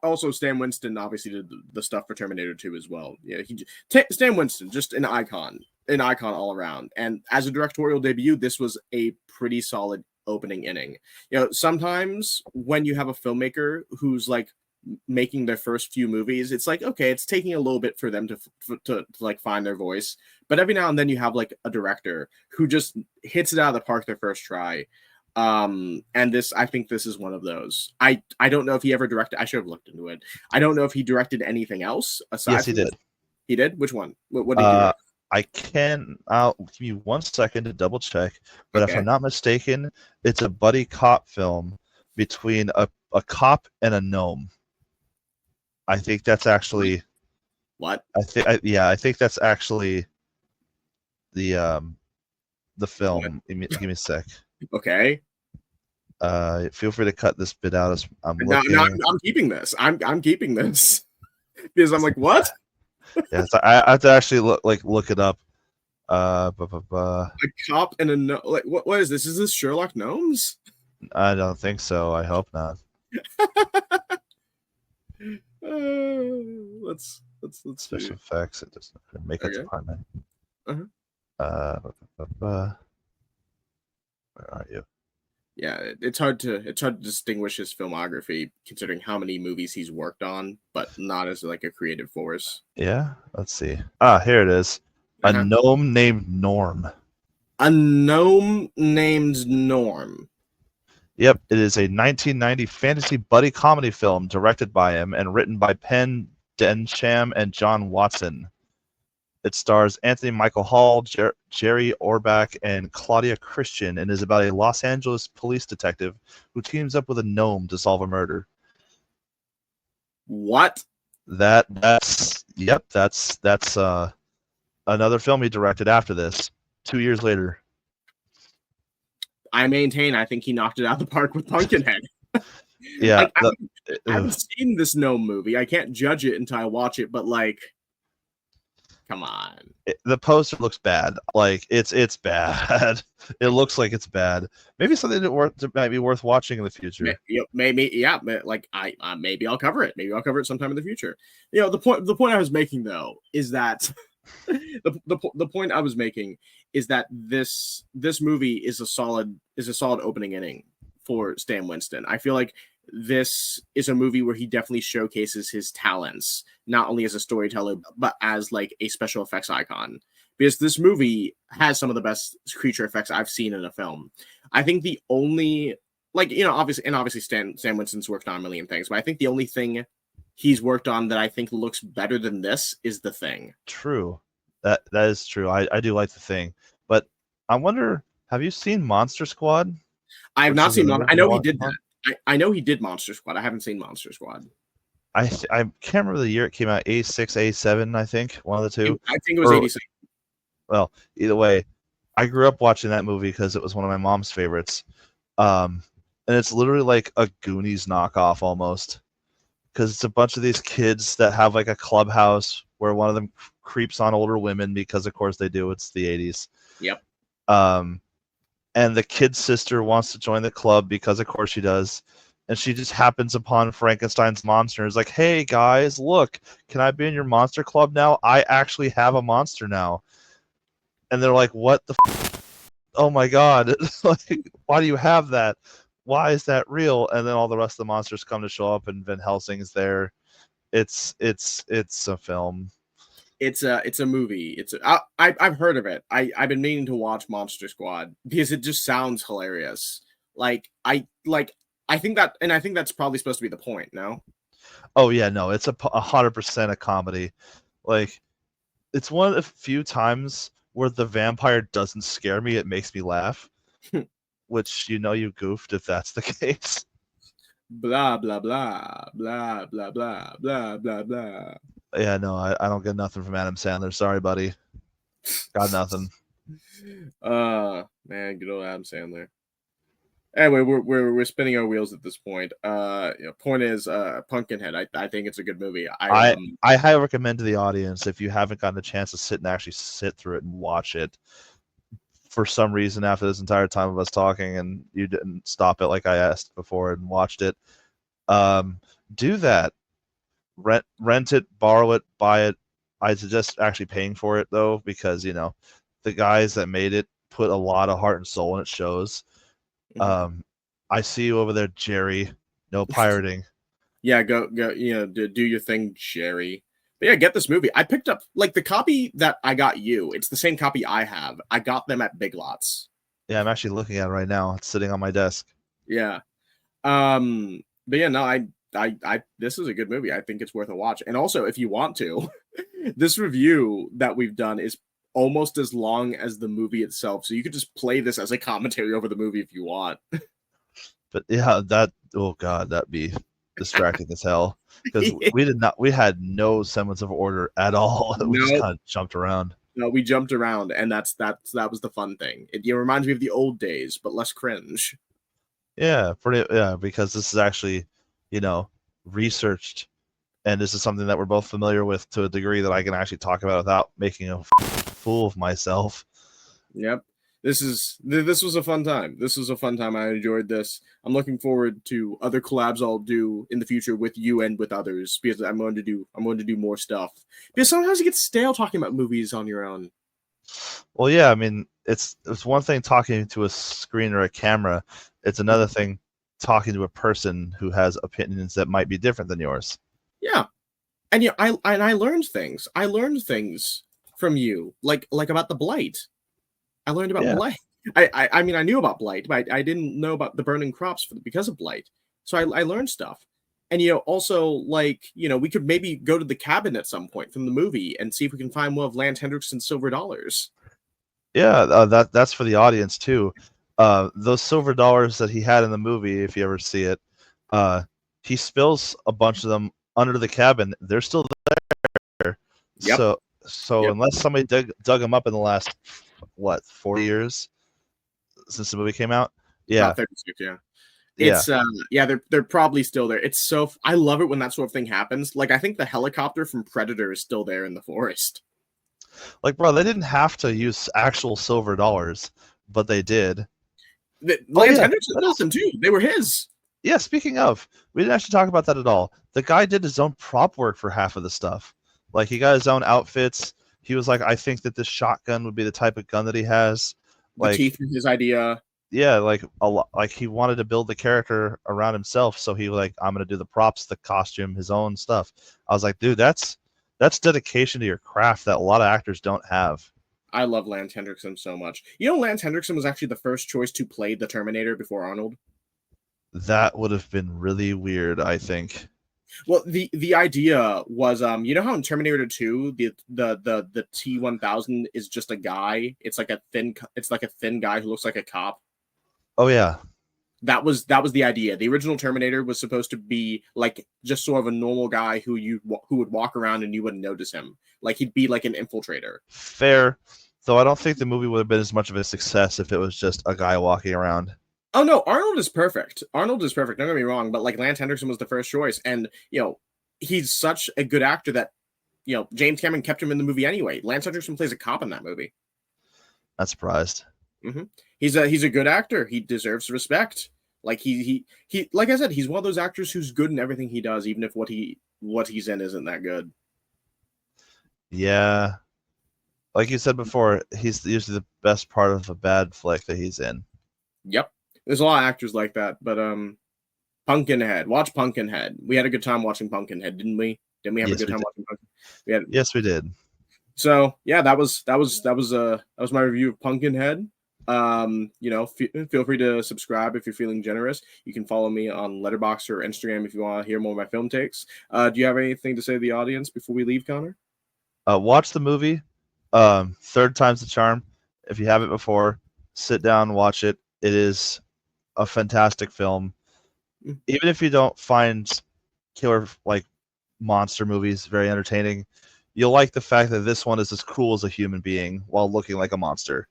also Stan Winston obviously did the stuff for Terminator 2 as well. Yeah, Stan Winston, just an icon all around. And as a directorial debut, this was a pretty solid opening inning. Sometimes when you have a filmmaker who's like making their first few movies, it's like, okay, it's taking a little bit for them to like find their voice. But every now and then you have like a director who just hits it out of the park their first try. And I think this is one of those. I don't know if he ever directed. I should have looked into it. I don't know if he directed anything else aside. Yes, he did. He did. Which one? What did he do? I'll give you 1 second to double check. But if I'm not mistaken, it's a buddy cop film between a cop and a gnome. I think that's actually what. I think that's actually the film. Give me a sec. Okay. Feel free to cut this bit out as I'm No, looking. I'm keeping this. I'm keeping this because I'm like, what? Yeah, so I have to actually look it up. A cop and a no. Like, what is this? Is this Sherlock Gnomes? I don't think so. I hope not. Let's Special see. effects. It doesn't make a department. Where are you? Yeah, it's hard to distinguish his filmography considering how many movies he's worked on, but not as like a creative force. Yeah, let's see. Ah, here it is. A gnome named Norm. A gnome named Norm. Yep, it is a 1990 fantasy buddy comedy film directed by him and written by Penn Densham and John Watson. It stars Anthony Michael Hall, Jerry Orbach, and Claudia Christian, and is about a Los Angeles police detective who teams up with a gnome to solve a murder. What? That's another film he directed after this, 2 years later. I maintain I think he knocked it out of the park with Pumpkinhead. Yeah. Like, I haven't seen this gnome movie. I can't judge it until I watch it, but like, come on. The poster looks bad. Like it's bad. It looks like it's bad. Maybe something that might be worth watching in the future. Maybe, yeah. Like maybe I'll cover it. Maybe I'll cover it sometime in the future. You know, the point I was making though is that the point I was making is that this movie is a solid opening inning for Stan Winston. I feel like this is a movie where he definitely showcases his talents, not only as a storyteller, but as like a special effects icon. Because this movie has some of the best creature effects I've seen in a film. I think the only, like, you know, obviously Stan Winston's worked on a million things, but I think the only thing he's worked on that I think looks better than this is The Thing. True. That is true. I do like The Thing. But I wonder, have you seen Monster Squad? I have not seen I know he did that. I know he did Monster Squad. I haven't seen Monster Squad. I can't remember the year it came out. 86, 87, I think. One of the two. I think it was 86. Well, either way, I grew up watching that movie because it was one of my mom's favorites. And it's literally like a Goonies knockoff almost. Because it's a bunch of these kids that have like a clubhouse where one of them creeps on older women because, of course, they do. It's the 80s. Yep. And the kid's sister wants to join the club because, of course, she does. And she just happens upon Frankenstein's monster and is like, hey, guys, look, can I be in your monster club now? I actually have a monster now. And they're like, what the oh, my God. Like, why do you have that? Why is that real? And then all the rest of the monsters come to show up, and Van Helsing's there. It's a film. It's a movie. I've heard of it. I've been meaning to watch Monster Squad because it just sounds hilarious. I think that's probably supposed to be the point. No. Oh yeah, no, it's 100% a comedy. Like, it's one of the few times where the vampire doesn't scare me; it makes me laugh. Which, you know, you goofed if that's the case. Blah blah blah blah blah blah blah blah blah. Yeah, no, I don't get nothing from Adam Sandler. Sorry, buddy. Got nothing. Man, good old Adam Sandler. Anyway, we're spinning our wheels at this point. Point is, Pumpkinhead. I think it's a good movie. I highly recommend to the audience, if you haven't gotten a chance to sit through it and watch it, for some reason after this entire time of us talking and you didn't stop it like I asked before and watched it, do that. Rent it, borrow it, buy it. I suggest actually paying for it though, because, you know, the guys that made it put a lot of heart and soul, and it shows. I see you over there, Jerry. No pirating. Yeah, go. You know, do your thing, Jerry. But yeah, get this movie. I picked up like the copy that I got you. It's the same copy I have. I got them at Big Lots. Yeah, I'm actually looking at it right now. It's sitting on my desk. Yeah. But yeah, no, I this is a good movie. I think it's worth a watch. And also, if you want to, this review that we've done is almost as long as the movie itself. So you could just play this as a commentary over the movie if you want. But yeah, that'd be distracting as hell, because we had no semblance of order at all. We just kind of jumped around. No, we jumped around, and that was the fun thing. It reminds me of the old days, but less cringe. Yeah, because this is actually, researched, and this is something that we're both familiar with to a degree that I can actually talk about without making a fool of myself. Yep. This was a fun time. This was a fun time. I enjoyed this. I'm looking forward to other collabs I'll do in the future with you and with others, because I'm going to do more stuff. Because sometimes it gets stale talking about movies on your own. Well, yeah, I mean, it's one thing talking to a screen or a camera. It's another thing talking to a person who has opinions that might be different than yours. Yeah. And yeah, I learned things. I learned things from you, like about the blight. I learned about blight. I mean, I knew about blight, but I didn't know about the burning crops because of blight. So I learned stuff. And, also, like, we could maybe go to the cabin at some point from the movie and see if we can find one of Lance Hendrickson's silver dollars. Yeah, that's for the audience too. Those silver dollars that he had in the movie, if you ever see it, he spills a bunch of them under the cabin. They're still there. Yep. So unless somebody dug them up in the last 40 years since the movie came out, About 36, yeah. It's they're probably still there. It's so I love it when that sort of thing happens. Like, I think the helicopter from Predator is still there in the forest. Like, bro, they didn't have to use actual silver dollars, but they did. Lance Henriksen lost them too. They were his. Yeah, speaking of, we didn't actually talk about that at all. The guy did his own prop work for half of the stuff. Like, he got his own outfits. He was like, I think that this shotgun would be the type of gun that he has. The teeth was his idea. Yeah, like he wanted to build the character around himself, so he was like, I'm gonna do the props, the costume, his own stuff. I was like, dude, that's dedication to your craft that a lot of actors don't have. I love Lance Henriksen so much. Lance Henriksen was actually the first choice to play the Terminator before Arnold. That would have been really weird, I think. Well, the idea was, you know how in Terminator 2, the T-1000 is just a guy. It's like a thin guy who looks like a cop. Oh yeah. That was the idea. The original Terminator was supposed to be like just sort of a normal guy who would walk around and you wouldn't notice him. Like, he'd be like an infiltrator. Fair. Though I don't think the movie would have been as much of a success if it was just a guy walking around. Oh no, Arnold is perfect. Don't get me wrong, but like, Lance Henriksen was the first choice, and he's such a good actor that James Cameron kept him in the movie anyway. Lance Henriksen plays a cop in that movie. Not surprised. Mm-hmm. He's a good actor. He deserves respect. Like, he like I said, he's one of those actors who's good in everything he does, even if what he's in isn't that good. Yeah. Like you said before, he's usually the best part of a bad flick that he's in. Yep. There's a lot of actors like that, but Pumpkinhead. Watch Pumpkinhead. We had a good time watching Pumpkinhead, didn't we? Didn't we have a good time watching Pumpkinhead? Yes, we did. So yeah, that was my review of Pumpkinhead. Feel free to subscribe if you're feeling generous. You can follow me on Letterboxd or Instagram if you want to hear more of my film takes. Do you have anything to say to the audience before we leave, Connor? Watch the movie. Third time's the charm. If you haven't before, sit down, watch it. It is a fantastic film. Even if you don't find killer monster movies very entertaining, you'll like the fact that this one is as cruel as a human being while looking like a monster,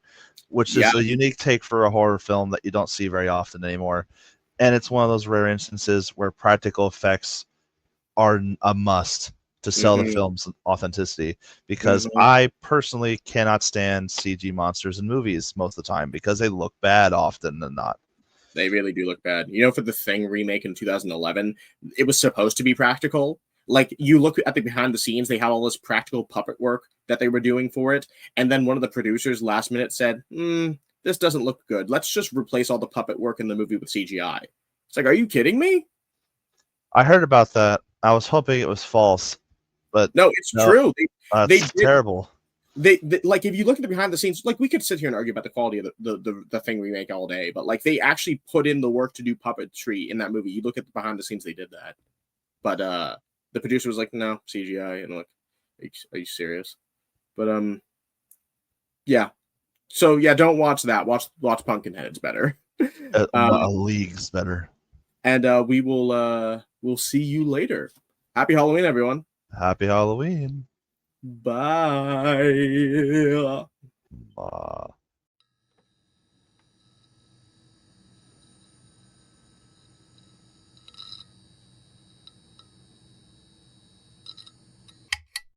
which is a unique take for a horror film that you don't see very often anymore. And it's one of those rare instances where practical effects are a must to sell the film's authenticity, because I personally cannot stand CG monsters in movies most of the time because they look bad often than not. They really do look bad. For the Thing remake in 2011, it was supposed to be practical. Like, you look at the behind the scenes, they had all this practical puppet work that they were doing for it. And then one of the producers last minute said, this doesn't look good. Let's just replace all the puppet work in the movie with CGI. It's like, are you kidding me? I heard about that. I was hoping it was false, but no, it's true. It's terrible. They like, if you look at the behind the scenes, like, we could sit here and argue about the quality of the Thing remake all day, but like, they actually put in the work to do puppetry in that movie. You look at the behind the scenes, they did that. But the producer was like, no, CGI, and I'm like, are you serious? But yeah. So yeah, don't watch that. Watch Pumpkinhead. It's better. A league's better. And we'll see you later. Happy Halloween, everyone. Happy Halloween. Bye. Bye.